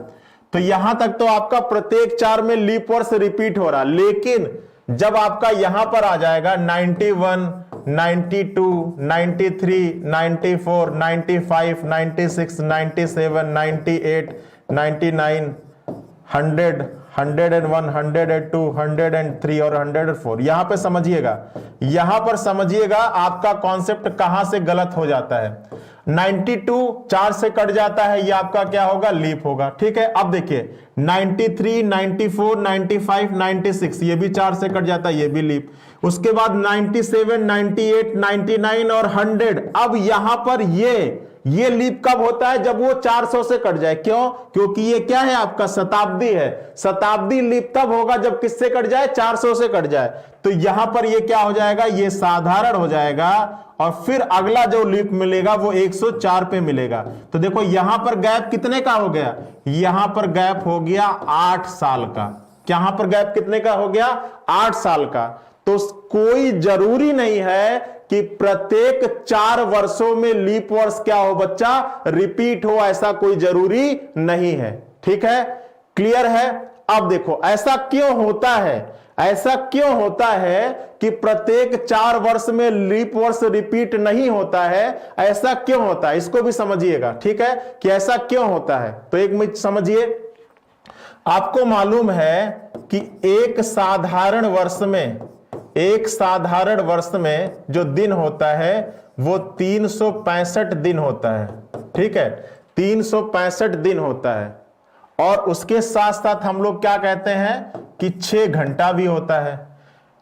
S1: तो यहां तक तो आपका प्रत्येक 4 में लीप वर्ष रिपीट हो रहा। लेकिन जब आपका यहां पर आ जाएगा 91, 92, 93, 94, 95, 96, 97, 98, 99, 100, 101, 102, 103 और 104, यहां पे समझिएगा आपका कॉन्सेप्ट कहां से गलत हो जाता है। 92 4 से कट जाता है, ये आपका क्या होगा? लीप होगा, ठीक है? अब देखिए 93, 94, 95, 96, ये भी 4 से कट जाता है, ये भी लीप। उसके बाद 97, 98, 99 और 100। अब यहां पर ये लीप कब होता है? जब वो 400 से कट जाए। क्यों? क्योंकि ये क्या है? आपका शताब्दी है। शताब्दी लीप तब होगा जब किससे कट जाए? 400 से कट जाए। तो यहां पर ये क्या हो जाएगा? ये साधारण हो जाएगा, और फिर अगला जो लीप मिलेगा वो 104 पे मिलेगा। तो देखो यहां पर गैप कितने का हो गया? यहां पर गैप हो गया 8 साल का। यहां पर गैप कितने का हो गया? 8 साल का। तो कोई जरूरी नहीं है कि प्रत्येक 4 वर्षों में लीप वर्ष क्या हो बच्चा? रिपीट हो, ऐसा कोई जरूरी नहीं है, ठीक है? क्लियर है? अब देखो ऐसा क्यों होता है? ऐसा क्यों होता है कि प्रत्येक 4 वर्ष में लीप वर्ष रिपीट नहीं होता है? ऐसा क्यों होता है, इसको भी समझिएगा, ठीक है, कि ऐसा क्यों होता है। तो एक मिनट समझिए, आपको मालूम है कि एक साधारण वर्ष में जो दिन होता है वो 365 दिन होता है, ठीक है, 365 दिन होता है। और उसके साथ साथ हम लोग क्या कहते हैं कि 6 घंटा भी होता है,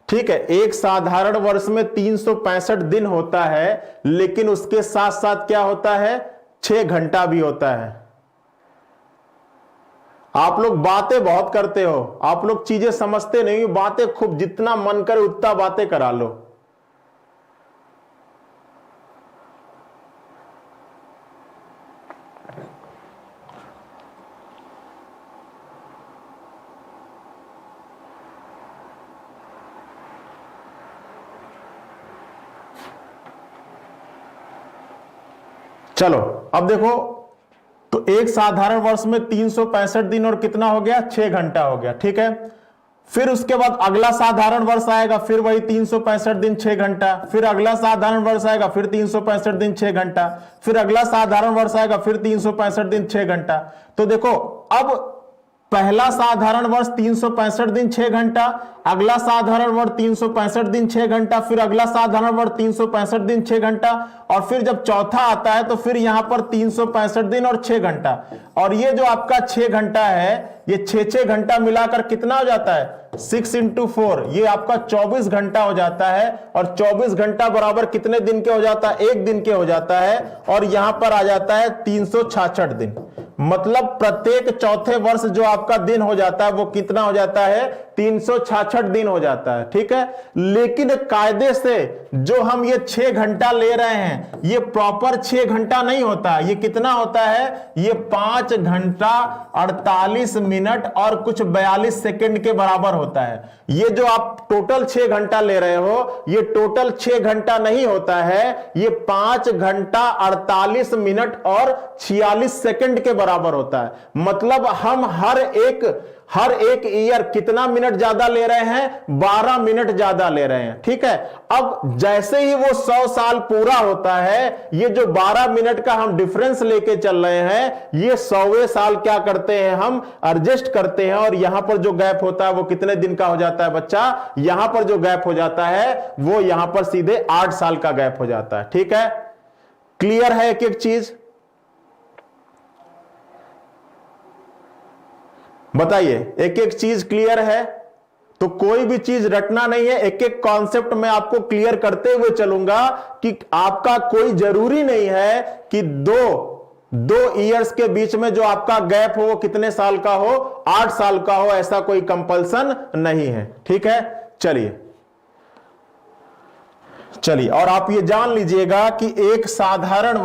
S1: ठीक है। एक साधारण वर्ष में 365 दिन होता है, लेकिन उसके साथ साथ क्या होता है, 6 घंटा भी होता है। आप लोग बातें बहुत करते हो, आप लोग चीजें समझते नहीं, बातें खूब, जितना मन करे उतना बातें करा लो। चलो अब देखो, तो एक साधारण वर्ष में 365 दिन और कितना हो गया, 6 घंटा हो गया, ठीक है। फिर उसके बाद अगला साधारण वर्ष आएगा, फिर वही 365 दिन 6 घंटा, फिर अगला साधारण वर्ष आएगा, फिर 365 दिन 6 घंटा, फिर अगला साधारण वर्ष आएगा, फिर 365 दिन 6 घंटा। तो देखो, अब पहला साधारण वर्ष 365 दिन 6 घंटा, अगला साधारण वर्ष 365 दिन 6 घंटा, फिर अगला साधारण वर्ष 365 दिन 6 घंटा, और फिर जब चौथा आता है तो फिर यहां पर 365 दिन और 6 घंटा। और ये जो आपका 6 घंटा है, ये 6 घंटा मिलाकर कितना हो जाता है, 6 × 4, ये आपका 24 घंटा हो जाता है। और 24 घंटा बराबर कितने दिन के हो जाता है, 1 दिन के हो जाता है। और यहां पर आ जाता है 366 दिन। मतलब प्रत्येक चौथे वर्ष जो आपका दिन हो जाता है वो कितना हो जाता है, 366 दिन हो जाता है, ठीक है। लेकिन कायदे से जो हम ये 6 घंटा ले रहे हैं, ये प्रॉपर 6 घंटा नहीं होता, ये कितना होता है, ये 5 घंटा 48 मिनट और कुछ 42 सेकंड के बराबर होता है। ये जो आप टोटल 6 घंटा ले रहे हो, ये टोटल 6 घंटा नहीं होता है, ये 5 घंटा 48 मिनट और 46 सेकंड के बराबर होता है। मतलब हम हर एक ईयर कितना मिनट ज्यादा ले रहे हैं, 12 मिनट ज्यादा ले रहे हैं, ठीक है। अब जैसे ही वो 100 साल पूरा होता है, ये जो 12 मिनट का हम डिफरेंस लेके चल रहे हैं, ये 100वें साल क्या करते हैं, हम एडजस्ट करते हैं। और यहां पर जो गैप होता है वो कितने दिन का हो जाता है बच्चा, यहां पर जो गैप हो जाता है वो यहां पर सीधे 8 साल का गैप हो जाता है, ठीक है। क्लियर है एक एक चीज, बताइए, एक एक चीज क्लियर है? तो कोई भी चीज रटना नहीं है, एक एक कॉन्सेप्ट मैं आपको क्लियर करते हुए चलूंगा कि आपका कोई जरूरी नहीं है कि दो ईयर्स के बीच में जो आपका गैप हो वो कितने साल का हो, 8 साल का हो, ऐसा कोई कंपल्सन नहीं है, ठीक है। चलिए, और आप ये जान लीजिएगा कि एक साधारण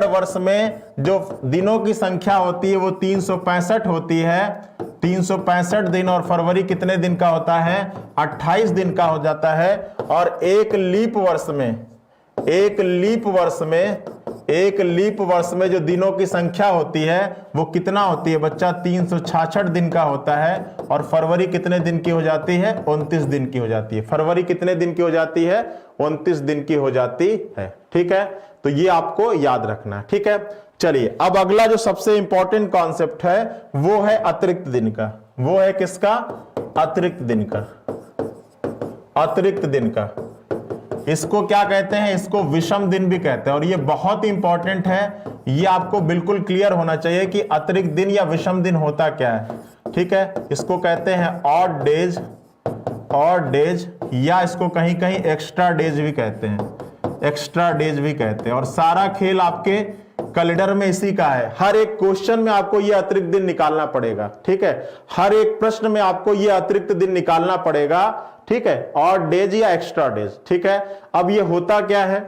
S1: वर्ष में जो दिनों की संख्या होती है वो 365 होती है, 365 दिन। और फरवरी कितने दिन का होता है, 28 दिन का हो जाता है। और एक लीप वर्ष में जो दिनों की संख्या होती है वो कितना होती है बच्चा, 366 दिन का होता है। और फरवरी कितने दिन की हो जाती है, 29 दिन की हो जाती है। फरवरी कितने दिन की हो जाती है, 29 दिन की हो जाती है, ठीक है। तो ये आपको याद रखना है, ठीक है। चलिए, अब अगला जो सबसे इंपॉर्टेंट कॉन्सेप्ट है वो है अतिरिक्त दिन का। वो है किसका, अतिरिक्त दिन का। इसको क्या कहते हैं, इसको विषम दिन भी कहते हैं। और ये बहुत इंपॉर्टेंट है, ये आपको बिल्कुल क्लियर होना चाहिए कि अतिरिक्त दिन या विषम दिन होता क्या है, ठीक है। इसको कहते हैं ऑड डेज, या इसको कहीं कहीं एक्स्ट्रा डेज भी कहते हैं, और सारा खेल आपके कैलेंडर में इसी का है। हर एक क्वेश्चन में आपको ये अतिरिक्त दिन निकालना पड़ेगा, ठीक है। हर एक प्रश्न में आपको ये अतिरिक्त दिन निकालना पड़ेगा, ठीक है, ऑड डेज या एक्स्ट्रा डेज, ठीक है। अब ये होता क्या है,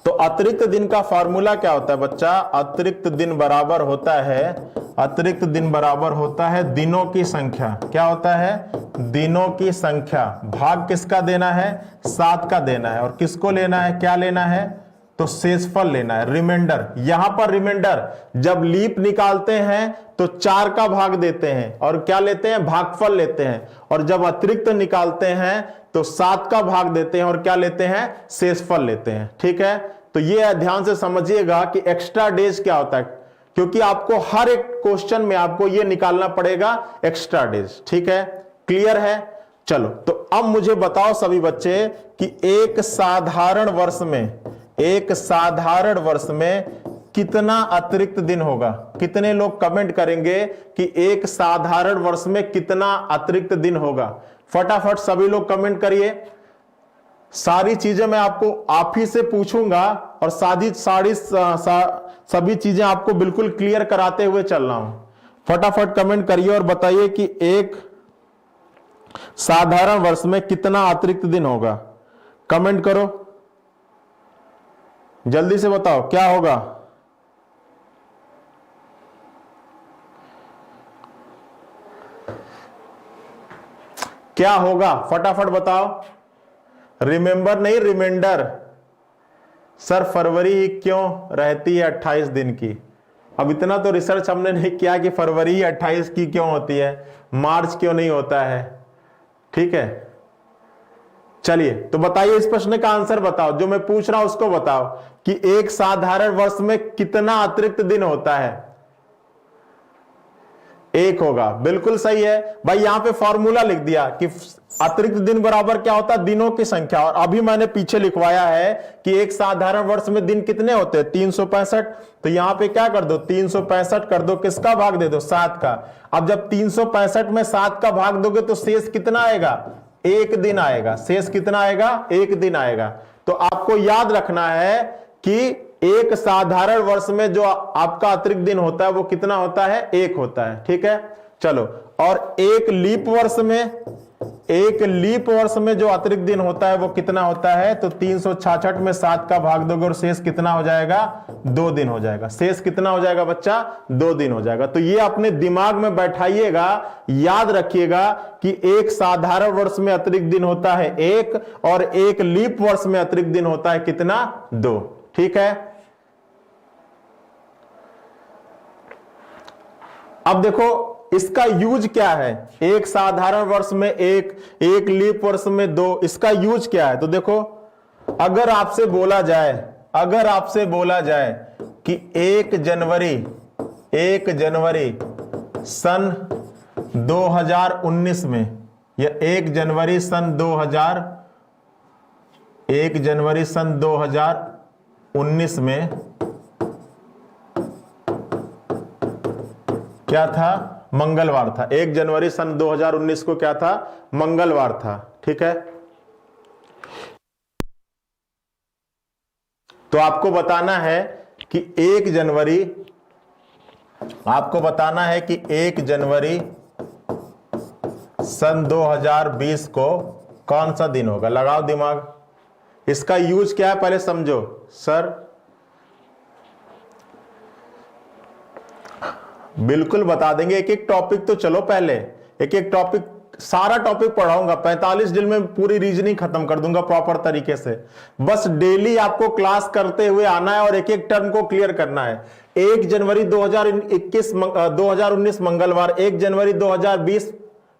S1: तो अतिरिक्त दिन का फॉर्मूला क्या होता है बच्चा, अतिरिक्त दिन बराबर होता है दिनों की संख्या। क्या होता है, दिनों की संख्या भाग किसका देना है, 7 का देना है। और किसको लेना है, क्या लेना है, तो शेषफल लेना है, रिमाइंडर। यहां पर रिमाइंडर जब लीप निकालते हैं तो 4 का भाग देते हैं और क्या लेते हैं, भागफल लेते हैं, और जब अतिरिक्त निकालते हैं तो 7 का भाग देते हैं और क्या लेते हैं, शेषफल लेते हैं। ठीक है, तो ये ध्यान से समझिएगा कि एक्स्ट्रा डेज क्या होता है, क्योंकि आपको हर एक क्वेश्चन में आपको ये निकालना पड़ेगा एक्स्ट्रा डेज। ठीक है, क्लियर है। चलो, तो अब मुझे बताओ सभी बच्चे कि एक साधारण वर्ष में कितना अतिरिक्त दिन होगा। कितने लोग कमेंट करेंगे कि एक साधारण वर्ष में कितना अतिरिक्त दिन होगा? फटाफट सभी लोग कमेंट करिए। सारी चीजें मैं आपको आप ही से पूछूंगा और सभी चीजें आपको बिल्कुल क्लियर कराते हुए चल रहा हूं। फटाफट कमेंट करिए और बताइए कि एक साधारण वर्ष में कितना अतिरिक्त दिन होगा। कमेंट करो, जल्दी से बताओ क्या होगा। क्या होगा फटाफट बताओ। रिमेंबर नहीं, रिमाइंडर। सर फरवरी ही क्यों रहती है 28 दिन की? अब इतना तो रिसर्च हमने नहीं किया कि फरवरी 28 की क्यों होती है, मार्च क्यों नहीं होता है। ठीक है, चलिए तो बताइए, इस प्रश्न का आंसर बताओ, जो मैं पूछ रहा हूं उसको बताओ कि एक साधारण वर्ष में कितना अतिरिक्त दिन होता है। एक होगा, बिल्कुल सही है भाई। यहां पे फॉर्मूला लिख दिया कि अतिरिक्त दिन बराबर क्या होता है, दिनों की संख्या। और अभी मैंने पीछे लिखवाया है कि एक साधारण वर्ष में दिन कितने होते हैं, 365। तो यहां पे क्या कर दो, 365 कर दो, किसका भाग दे दो, 7 का। अब जब 365 में 7 का भाग दोगे तो शेष कितना आएगा, 1 दिन आएगा। शेष कितना आएगा, 1 दिन आएगा। तो आपको याद रखना है कि एक साधारण वर्ष में जो आपका अतिरिक्त दिन होता है वो कितना होता है, 1 होता है। ठीक है, चलो। और एक लीप वर्ष में जो अतिरिक्त दिन होता है वो कितना होता है, तो 366 में 7 का भाग दोगे और शेष कितना हो जाएगा, 2 दिन हो जाएगा। शेष कितना हो जाएगा बच्चा, 2 दिन हो जाएगा। तो ये अपने दिमाग में बैठाइएगा, याद रखिएगा कि एक साधारण वर्ष में अतिरिक्त दिन होता है 1 और एक लीप वर्ष में अतिरिक्त दिन होता है कितना, 2। ठीक है, अब देखो इसका यूज क्या है। एक साधारण वर्ष में एक लीप वर्ष में 2, इसका यूज क्या है। तो देखो, अगर आपसे बोला जाए कि 1 जनवरी सन 2019 में, या 1 जनवरी सन 2019 में क्या था, मंगलवार था। 1 जनवरी सन 2019 को क्या था, मंगलवार था। ठीक है, तो आपको बताना है कि 1 जनवरी सन 2020 को कौन सा दिन होगा। लगाओ दिमाग, इसका यूज क्या है पहले समझो। सर बिल्कुल बता देंगे, एक एक टॉपिक तो चलो, पहले एक एक टॉपिक, सारा टॉपिक पढ़ाऊंगा। 45 दिन में पूरी रीजनिंग खत्म कर दूंगा प्रॉपर तरीके से। बस डेली आपको क्लास करते हुए आना है और एक एक टर्म को क्लियर करना है। 1 जनवरी 2019 मंगलवार, 1 जनवरी 2020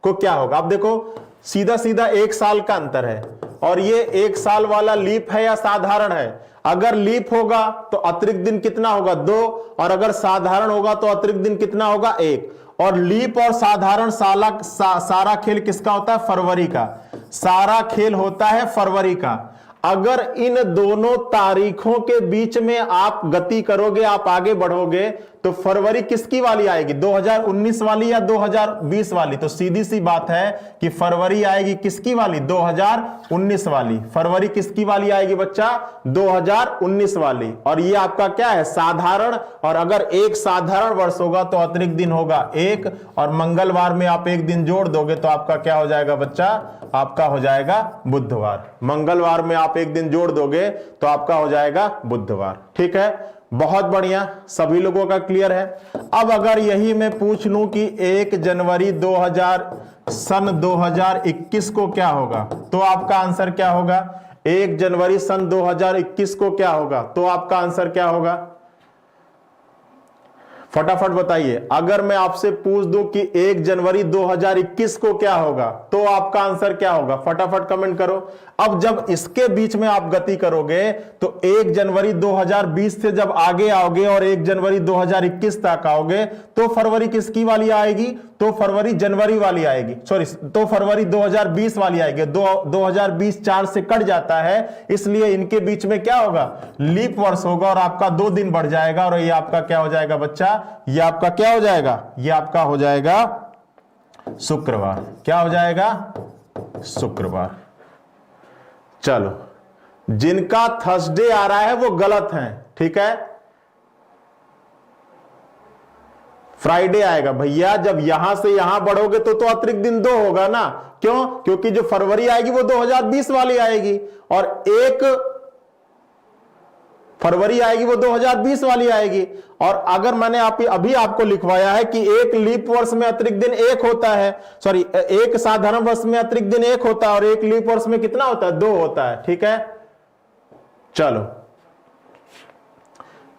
S1: को क्या होगा। अब देखो सीधा सीधा 1 साल का अंतर है, और ये 1 साल वाला लीप है या साधारण है। अगर लीप होगा तो अतिरिक्त दिन कितना होगा, 2, और अगर साधारण होगा तो अतिरिक्त दिन कितना होगा, 1। और लीप और साधारण सारा खेल किसका होता है, फरवरी का। सारा खेल होता है फरवरी का। अगर इन दोनों तारीखों के बीच में आप गति करोगे, आप आगे बढ़ोगे, तो फरवरी किसकी वाली आएगी, 2019 वाली या 2020 वाली। तो सीधी सी बात है कि फरवरी आएगी किसकी वाली, 2019 वाली। फरवरी किसकी वाली आएगी बच्चा, 2019 वाली। और ये आपका क्या है, साधारण। और अगर एक साधारण वर्ष होगा तो अतिरिक्त दिन होगा 1, और मंगलवार में आप 1 दिन जोड़ दोगे तो आपका क्या हो जाएगा बच्चा, आपका हो जाएगा बुधवार। मंगलवार में आप 1 दिन जोड़ दोगे तो आपका हो जाएगा बुधवार। ठीक है, बहुत बढ़िया, सभी लोगों का क्लियर है। अब अगर यही मैं पूछ लूं कि 1 जनवरी 2021 को क्या होगा, तो आपका आंसर क्या होगा। 1 जनवरी सन 2021 को क्या होगा? तो आपका आंसर क्या होगा? फटाफट बताइए। अगर मैं आपसे पूछ दूं कि 1 जनवरी 2021 को क्या होगा, तो आपका आंसर क्या होगा? फटाफट कमेंट करो। अब जब इसके बीच में आप गति करोगे तो 1 जनवरी 2020 से जब आगे आओगे और 1 जनवरी 2021 तक आओगे तो फरवरी किसकी वाली आएगी? तो फरवरी जनवरी वाली आएगी, सॉरी, तो फरवरी 2020 वाली आएगी। 2020 4 से कट जाता है, इसलिए इनके बीच में क्या होगा? लीप वर्ष होगा और आपका 2 दिन बढ़ जाएगा और ये आपका क्या हो जाएगा बच्चा? ये आपका क्या हो जाएगा? ये आपका हो जाएगा शुक्रवार। क्या हो जाएगा? शुक्रवार। चलो, जिनका थर्सडे आ रहा है वो गलत है, ठीक है? फ्राइडे आएगा भैया। जब यहां से यहां बढ़ोगे तो अतिरिक्त दिन 2 होगा ना। क्यों? क्योंकि जो फरवरी आएगी वो 2020 वाली आएगी और 1 फरवरी आएगी वो 2020 वाली आएगी। और अगर मैंने अभी आपको लिखवाया है कि एक लीप वर्ष में अतिरिक्त दिन 1 होता है, सॉरी, एक साधारण वर्ष में अतिरिक्त दिन 1 होता है और एक लीप वर्ष में कितना होता है? 2 होता है, ठीक है? चलो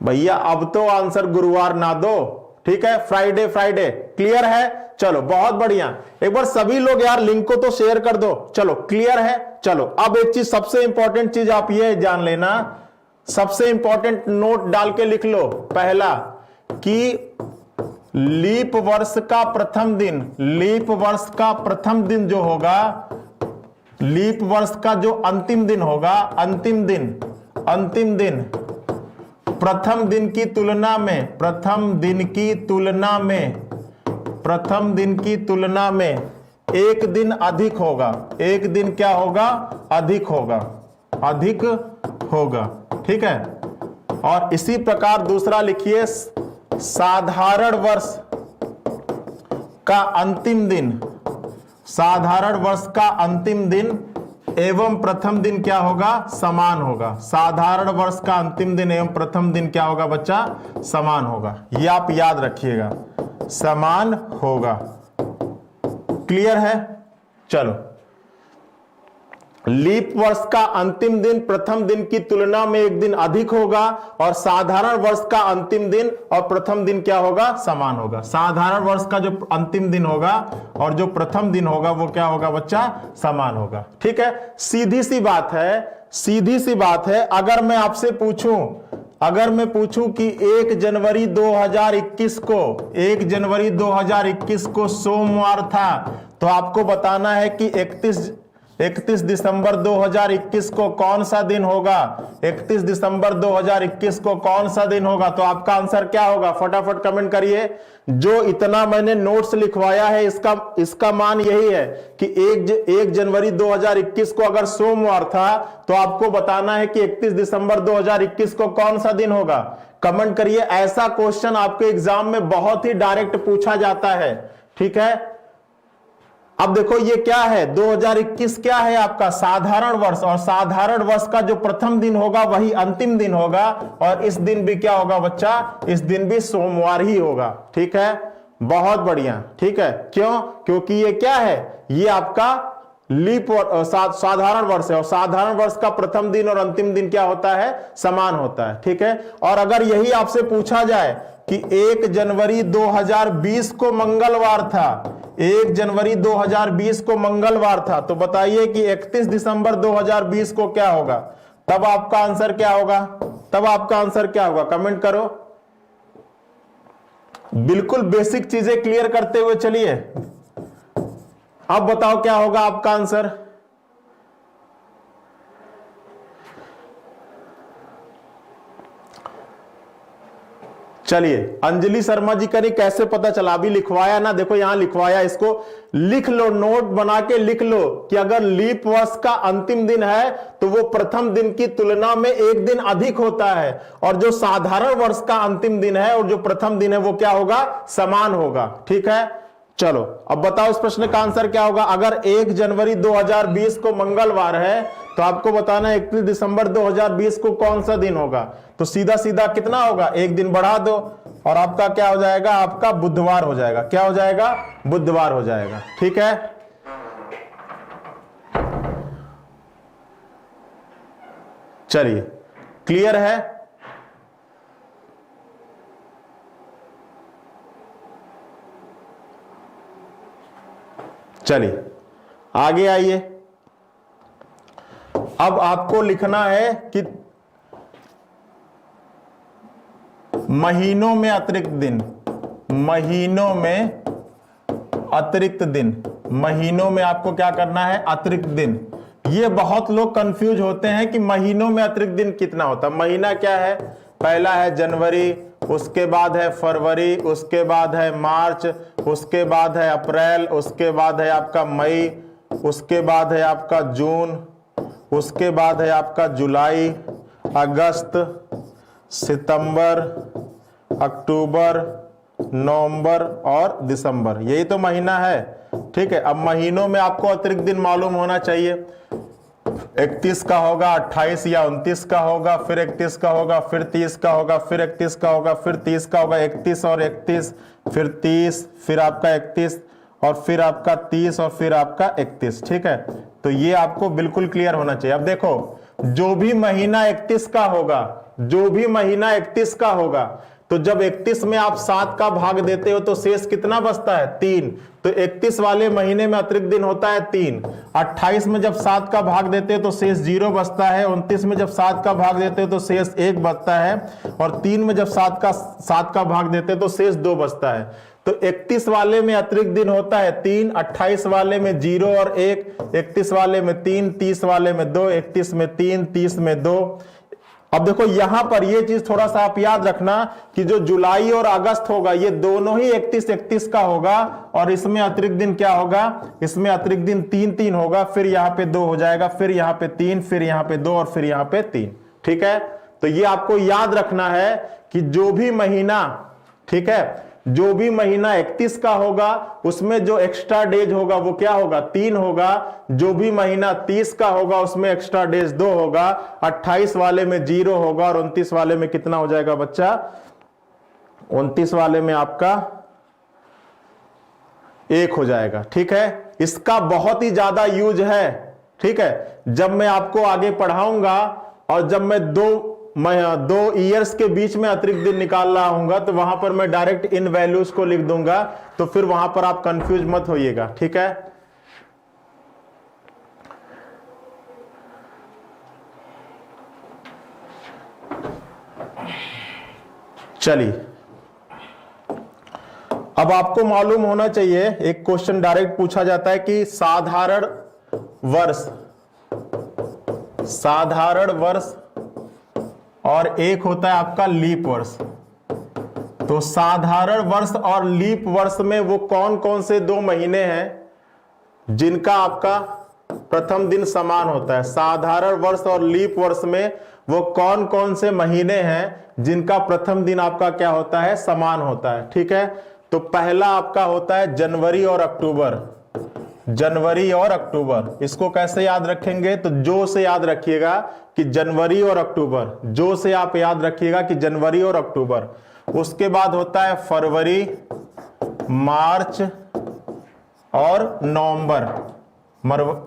S1: भैया, अब तो आंसर गुरुवार ना दो, ठीक है? Friday Friday. क्लियर है? चलो बहुत बढ़िया। एक बार सभी लोग यार लिंक को तो शेयर कर दो। चलो क्लियर है? चलो अब एक चीज, सबसे इंपॉर्टेंट चीज आप ये जान लेना, सबसे इंपॉर्टेंट नोट डाल के लिख लो। पहला कि लीप वर्ष का प्रथम दिन, लीप वर्ष का प्रथम दिन जो होगा, लीप वर्ष का जो अंतिम दिन होगा, अंतिम दिन प्रथम दिन की तुलना में, प्रथम दिन की तुलना में 1 दिन अधिक होगा। 1 दिन क्या होगा? अधिक होगा, ठीक है? और इसी प्रकार दूसरा लिखिए, साधारण वर्ष का अंतिम दिन एवं प्रथम दिन क्या होगा? समान होगा। साधारण वर्ष का अंतिम दिन एवं प्रथम दिन क्या होगा बच्चा? समान होगा। ये आप याद रखिएगा, समान होगा। क्लियर है? चलो, लीप वर्ष का अंतिम दिन प्रथम दिन की तुलना में 1 दिन अधिक होगा और साधारण वर्ष का अंतिम दिन और प्रथम दिन क्या होगा? समान होगा। साधारण वर्ष का जो अंतिम दिन होगा और जो प्रथम दिन होगा वो क्या होगा बच्चा? समान होगा, ठीक है? सीधी सी बात है। अगर मैं आपसे पूछूं कि 1 जनवरी 2021 को सोमवार था, तो आपको बताना है कि 31 दिसंबर 2021 को कौन सा दिन होगा? 31 दिसंबर 2021 को कौन सा दिन होगा? तो आपका आंसर क्या होगा? फटाफट कमेंट करिए। जो इतना मैंने नोट्स लिखवाया है इसका मान यही है कि 1 जनवरी 2021 को अगर सोमवार था तो आपको बताना है कि 31 दिसंबर 2021 को कौन सा दिन होगा। कमेंट करिए। ऐसा क्वेश्चन आपके एग्जाम में बहुत ही डायरेक्ट पूछा जाता है, ठीक है? अब देखो ये क्या है? 2021 क्या है आपका? साधारण वर्ष, और साधारण वर्ष का जो प्रथम दिन होगा वही अंतिम दिन होगा और इस दिन भी क्या होगा बच्चा? इस दिन भी सोमवार ही होगा, ठीक है? बहुत बढ़िया, ठीक है? क्यों? क्योंकि ये क्या है? ये आपका लीप साधारण वर्ष है और साधारण वर्ष का प्रथम दिन और अंतिम दिन क्या होता है? समान होता है, ठीक है? और अगर यही आपसे पूछा जाए कि 1 जनवरी 2020 को मंगलवार था, 1 जनवरी 2020 को मंगलवार था, तो बताइए कि 31 दिसंबर 2020 को क्या होगा? तब आपका आंसर क्या होगा? कमेंट करो। बिल्कुल बेसिक चीजें क्लियर करते हुए चलिए। अब बताओ क्या होगा आपका आंसर? चलिए, अंजलि शर्मा जी का नहीं कैसे पता चला? अभी लिखवाया ना, देखो यहां लिखवाया, इसको लिख लो, नोट बना के लिख लो कि अगर लीप वर्ष का अंतिम दिन है तो वो प्रथम दिन की तुलना में 1 दिन अधिक होता है और जो साधारण वर्ष का अंतिम दिन है और जो प्रथम दिन है वो क्या होगा? समान होगा, ठीक है? चलो अब बताओ इस प्रश्न का आंसर क्या होगा? अगर 1 जनवरी 2020 को मंगलवार है तो आपको बताना है 31 दिसंबर 2020 को कौन सा दिन होगा। तो सीधा सीधा कितना होगा? 1 दिन बढ़ा दो और आपका क्या हो जाएगा? आपका बुधवार हो जाएगा। क्या हो जाएगा? बुधवार हो जाएगा, ठीक है? चलिए, क्लियर है? चलिए आगे आइए। अब आपको लिखना है कि महीनों में अतिरिक्त दिन, महीनों में अतिरिक्त दिन, महीनों में आपको क्या करना है? अतिरिक्त दिन। ये बहुत लोग कंफ्यूज होते हैं कि महीनों में अतिरिक्त दिन कितना होता है। महीना क्या है? पहला है जनवरी, उसके बाद है फरवरी, उसके बाद है मार्च, उसके बाद है अप्रैल, उसके बाद है आपका मई, उसके बाद है आपका जून, उसके बाद है आपका जुलाई, अगस्त, सितंबर, अक्टूबर, नवंबर और दिसंबर। यही तो महीना है। ठीक है, अब महीनों में आपको अतिरिक्त दिन मालूम होना चाहिए। 31 का होगा, 28 या 29 का होगा, फिर 31 का होगा, फिर 30 का होगा, फिर 31 का होगा, फिर 30 का होगा, 31 और 31, फिर 30, फिर आपका 31 और फिर आपका 30 और फिर आपका 31। ठीक है, तो ये आपको बिल्कुल क्लियर होना चाहिए। अब देखो, जो भी महीना 31 का होगा, जो भी महीना 31 का होगा, तो जब 31 में आप 7 का भाग देते हो तो शेष कितना बचता है? 3। तो 31 वाले महीने में अतिरिक्त दिन होता है 3। 28 में जब 7 का भाग देते हो तो शेष 0 बचता है। 29 में जब 7 का भाग देते हो तो शेष 1 बचता है। और 3 में जब 7 का भाग देते हो तो शेष 2 बचता है। तो 31 वाले में अतिरिक्त दिन होता है 3, 28 वाले में 0 और 1, 31 वाले में 3, 30 वाले में 2, 31 में 3, 30 में 2। अब देखो यहां पर ये चीज थोड़ा सा आप याद रखना कि जो जुलाई और अगस्त होगा ये दोनों ही 31 का होगा, और इसमें अतिरिक्त दिन क्या होगा? इसमें अतिरिक्त दिन 3 होगा, फिर यहां पे 2 हो जाएगा, फिर यहां पे 3, फिर यहां पे 2 और फिर यहां पे 3। ठीक है, तो ये आपको याद रखना है कि जो भी महीना, ठीक है, जो भी महीना 31 का होगा उसमें जो एक्स्ट्रा डेज होगा वो क्या होगा? 3 होगा। जो भी महीना 30 का होगा उसमें एक्स्ट्रा डेज 2 होगा। 28 वाले में 0 होगा और 29 वाले में कितना हो जाएगा बच्चा? 29 वाले में आपका 1 हो जाएगा। ठीक है, इसका बहुत ही ज्यादा यूज है। ठीक है, जब मैं आपको आगे पढ़ाऊंगा और जब मैं दो ईयर्स के बीच में अतिरिक्त दिन निकाल रहा हूंगा तो वहां पर मैं डायरेक्ट इन वैल्यूज को लिख दूंगा, तो फिर वहां पर आप कंफ्यूज मत होइएगा। ठीक है, चलिए अब आपको मालूम होना चाहिए, एक क्वेश्चन डायरेक्ट पूछा जाता है कि साधारण वर्ष और एक होता है आपका लीप वर्ष। तो साधारण वर्ष और लीप वर्ष में वो कौन कौन से 2 महीने हैं जिनका आपका प्रथम दिन समान होता है? साधारण वर्ष और लीप वर्ष में वो कौन कौन से महीने हैं जिनका प्रथम दिन आपका क्या होता है? समान होता है। ठीक है, तो पहला आपका होता है जनवरी और अक्टूबर। जनवरी और अक्टूबर, इसको कैसे याद रखेंगे? तो जो से याद रखिएगा कि जनवरी और अक्टूबर, जो से आप याद रखिएगा कि जनवरी और अक्टूबर। उसके बाद होता है फरवरी, मार्च और नवंबर।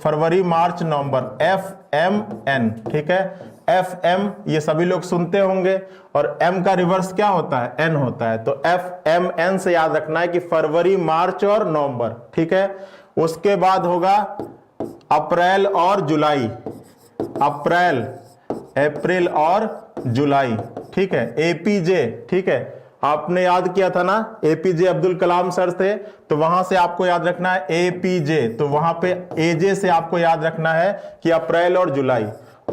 S1: फरवरी, मार्च, नवंबर, FMN। ठीक है, FM ये सभी लोग सुनते होंगे, और M का रिवर्स क्या होता है? N होता है। तो FMN से याद रखना है कि फरवरी, मार्च और नवंबर। ठीक है, उसके बाद होगा अप्रैल और जुलाई, अप्रैल, अप्रैल और जुलाई। ठीक है, APJ। ठीक है, आपने याद किया था ना, APJ अब्दुल कलाम सर थे, तो वहां से आपको याद रखना है APJ, तो वहां पे AJ से आपको याद रखना है कि अप्रैल और जुलाई।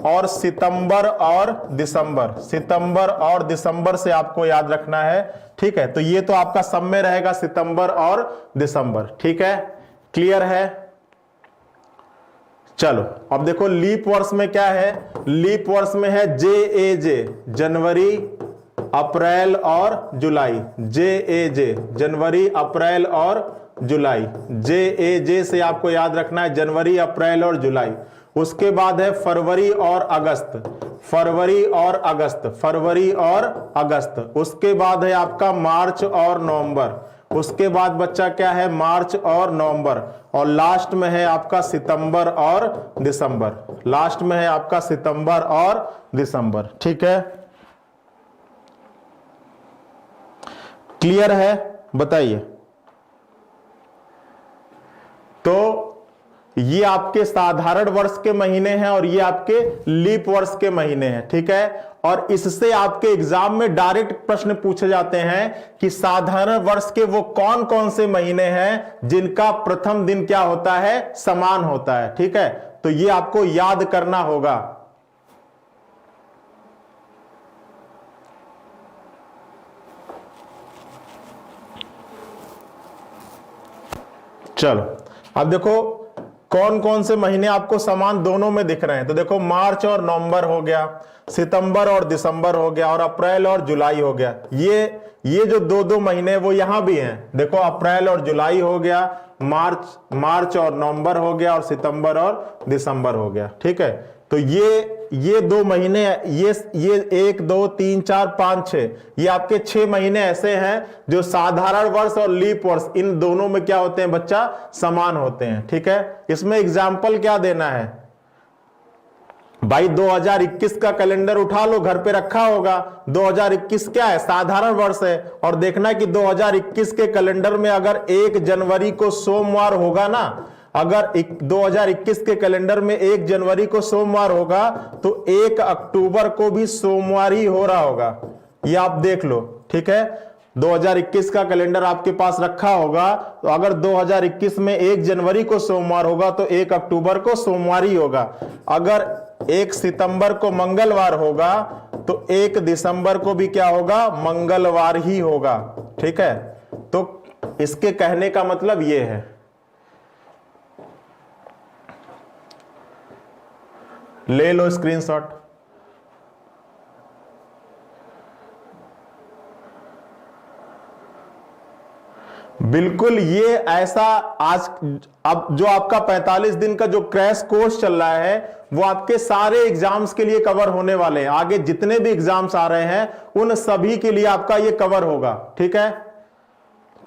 S1: और सितंबर और दिसंबर, सितंबर और दिसंबर से आपको याद रखना है। ठीक है, तो ये तो आपका सब में रहेगा सितंबर और दिसंबर। ठीक है, क्लियर है? चलो अब देखो लीप वर्ष में क्या है? लीप वर्ष में है JAJ, जनवरी, अप्रैल और जुलाई। JAJ, जनवरी, अप्रैल और जुलाई। JAJ से आपको याद रखना है जनवरी, अप्रैल और जुलाई। उसके बाद है फरवरी और अगस्त, फरवरी और अगस्त, फरवरी और अगस्त। उसके बाद है आपका मार्च और नवंबर। उसके बाद बच्चा क्या है? मार्च और नवंबर। और लास्ट में है आपका सितंबर और दिसंबर, लास्ट में है आपका सितंबर और दिसंबर। ठीक है, क्लियर है, बताइए। तो ये आपके साधारण वर्ष के महीने हैं और ये आपके लीप वर्ष के महीने हैं। ठीक है, और इससे आपके एग्जाम में डायरेक्ट प्रश्न पूछे जाते हैं कि साधारण वर्ष के वो कौन कौन से महीने हैं जिनका प्रथम दिन क्या होता है, समान होता है। ठीक है, तो ये आपको याद करना होगा। चलो अब देखो कौन कौन से महीने आपको समान दोनों में दिख रहे हैं। तो देखो मार्च और नवंबर हो गया, सितंबर और दिसंबर हो गया, और अप्रैल और जुलाई हो गया। ये जो दो महीने वो यहां भी हैं। देखो अप्रैल और जुलाई हो गया, मार्च और नवंबर हो गया, और सितंबर और दिसंबर हो गया। ठीक है, तो ये 2 महीने, ये 1 2 3 4 5 6, ये आपके 6 महीने ऐसे हैं जो साधारण वर्ष और लीप वर्ष इन दोनों में क्या होते हैं बच्चा, समान होते हैं। ठीक है, इसमें एग्जाम्पल क्या देना है भाई, 2021 का कैलेंडर उठा लो, घर पे रखा होगा। 2021 क्या है, साधारण वर्ष है, और देखना कि 2021 के कैलेंडर में अगर 1 जनवरी को सोमवार होगा ना, अगर 2021 के कैलेंडर में 1 जनवरी को सोमवार होगा तो 1 अक्टूबर को भी सोमवार ही हो रहा होगा, ये आप देख लो। ठीक है, 2021 का कैलेंडर आपके पास रखा होगा, तो अगर 2021 में 1 जनवरी को सोमवार होगा तो 1 अक्टूबर को सोमवार ही होगा। अगर 1 सितंबर को मंगलवार होगा तो 1 दिसंबर को भी क्या होगा, मंगलवार ही होगा। ठीक है, तो इसके कहने का मतलब ये है। ले लो स्क्रीनशॉट। बिल्कुल ये ऐसा आज अब जो आपका 45 दिन का जो क्रैश कोर्स चल रहा है वो आपके सारे एग्जाम्स के लिए कवर होने वाले हैं। आगे जितने भी एग्जाम्स आ रहे हैं उन सभी के लिए आपका ये कवर होगा। ठीक है,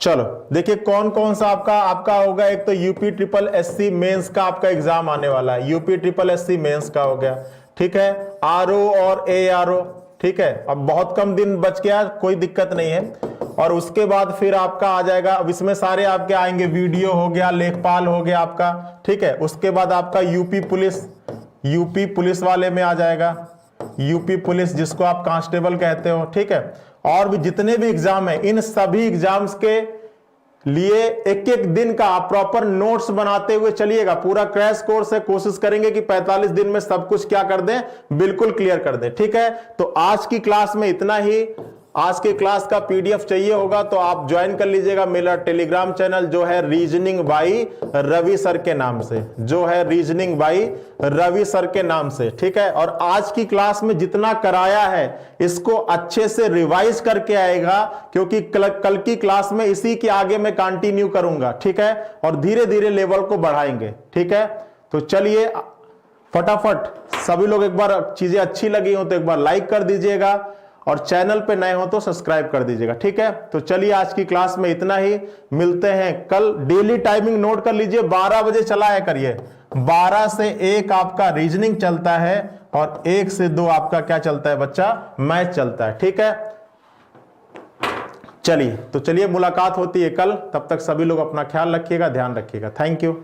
S1: चलो देखिए कौन कौन सा आपका होगा। एक तो यूपी ट्रिपल एससी मेंस का आपका एग्जाम आने वाला है, यूपी ट्रिपल एससी मेंस का हो गया। ठीक है, आरओ और एआरओ। ठीक है, अब बहुत कम दिन बच गया, कोई दिक्कत नहीं है। और उसके बाद फिर आपका आ जाएगा, अब इसमें सारे आपके आएंगे, वीडियो हो गया, लेखपाल हो गया आपका। ठीक है, उसके बाद आपका यूपी पुलिस वाले में आ जाएगा, यूपी पुलिस जिसको आप कांस्टेबल कहते हो। ठीक है, और भी जितने भी एग्जाम है इन सभी एग्जाम्स के लिए एक एक दिन का आप प्रॉपर नोट्स बनाते हुए चलिएगा। पूरा क्रैश कोर्स है, कोशिश करेंगे कि 45 दिन में सब कुछ क्या कर दें, बिल्कुल क्लियर कर दें। ठीक है, तो आज की क्लास में इतना ही। आज के क्लास का पीडीएफ चाहिए होगा तो आप ज्वाइन कर लीजिएगा मेरा टेलीग्राम चैनल जो है रीजनिंग बाई रवि सर के नाम से, जो है रीजनिंग बाई रवि सर के नाम से। ठीक है, और आज की क्लास में जितना कराया है इसको अच्छे से रिवाइज करके आएगा, क्योंकि कल की क्लास में इसी के आगे मैं कंटिन्यू करूंगा। ठीक है, और धीरे धीरे लेवल को बढ़ाएंगे। ठीक है, तो चलिए फटाफट सभी लोग, एक बार चीजें अच्छी लगी हो तो एक बार लाइक कर दीजिएगा, और चैनल पे नए हो तो सब्सक्राइब कर दीजिएगा। ठीक है, तो चलिए आज की क्लास में इतना ही, मिलते हैं कल। डेली टाइमिंग नोट कर लीजिए, 12 बजे चलाया करिए। 12 से 1 आपका रीजनिंग चलता है और 1 से 2 आपका क्या चलता है बच्चा, मैथ चलता है। ठीक है, चलिए तो चलिए मुलाकात होती है कल, तब तक सभी लोग अपना ख्याल रखिएगा, ध्यान रखिएगा। Thank you.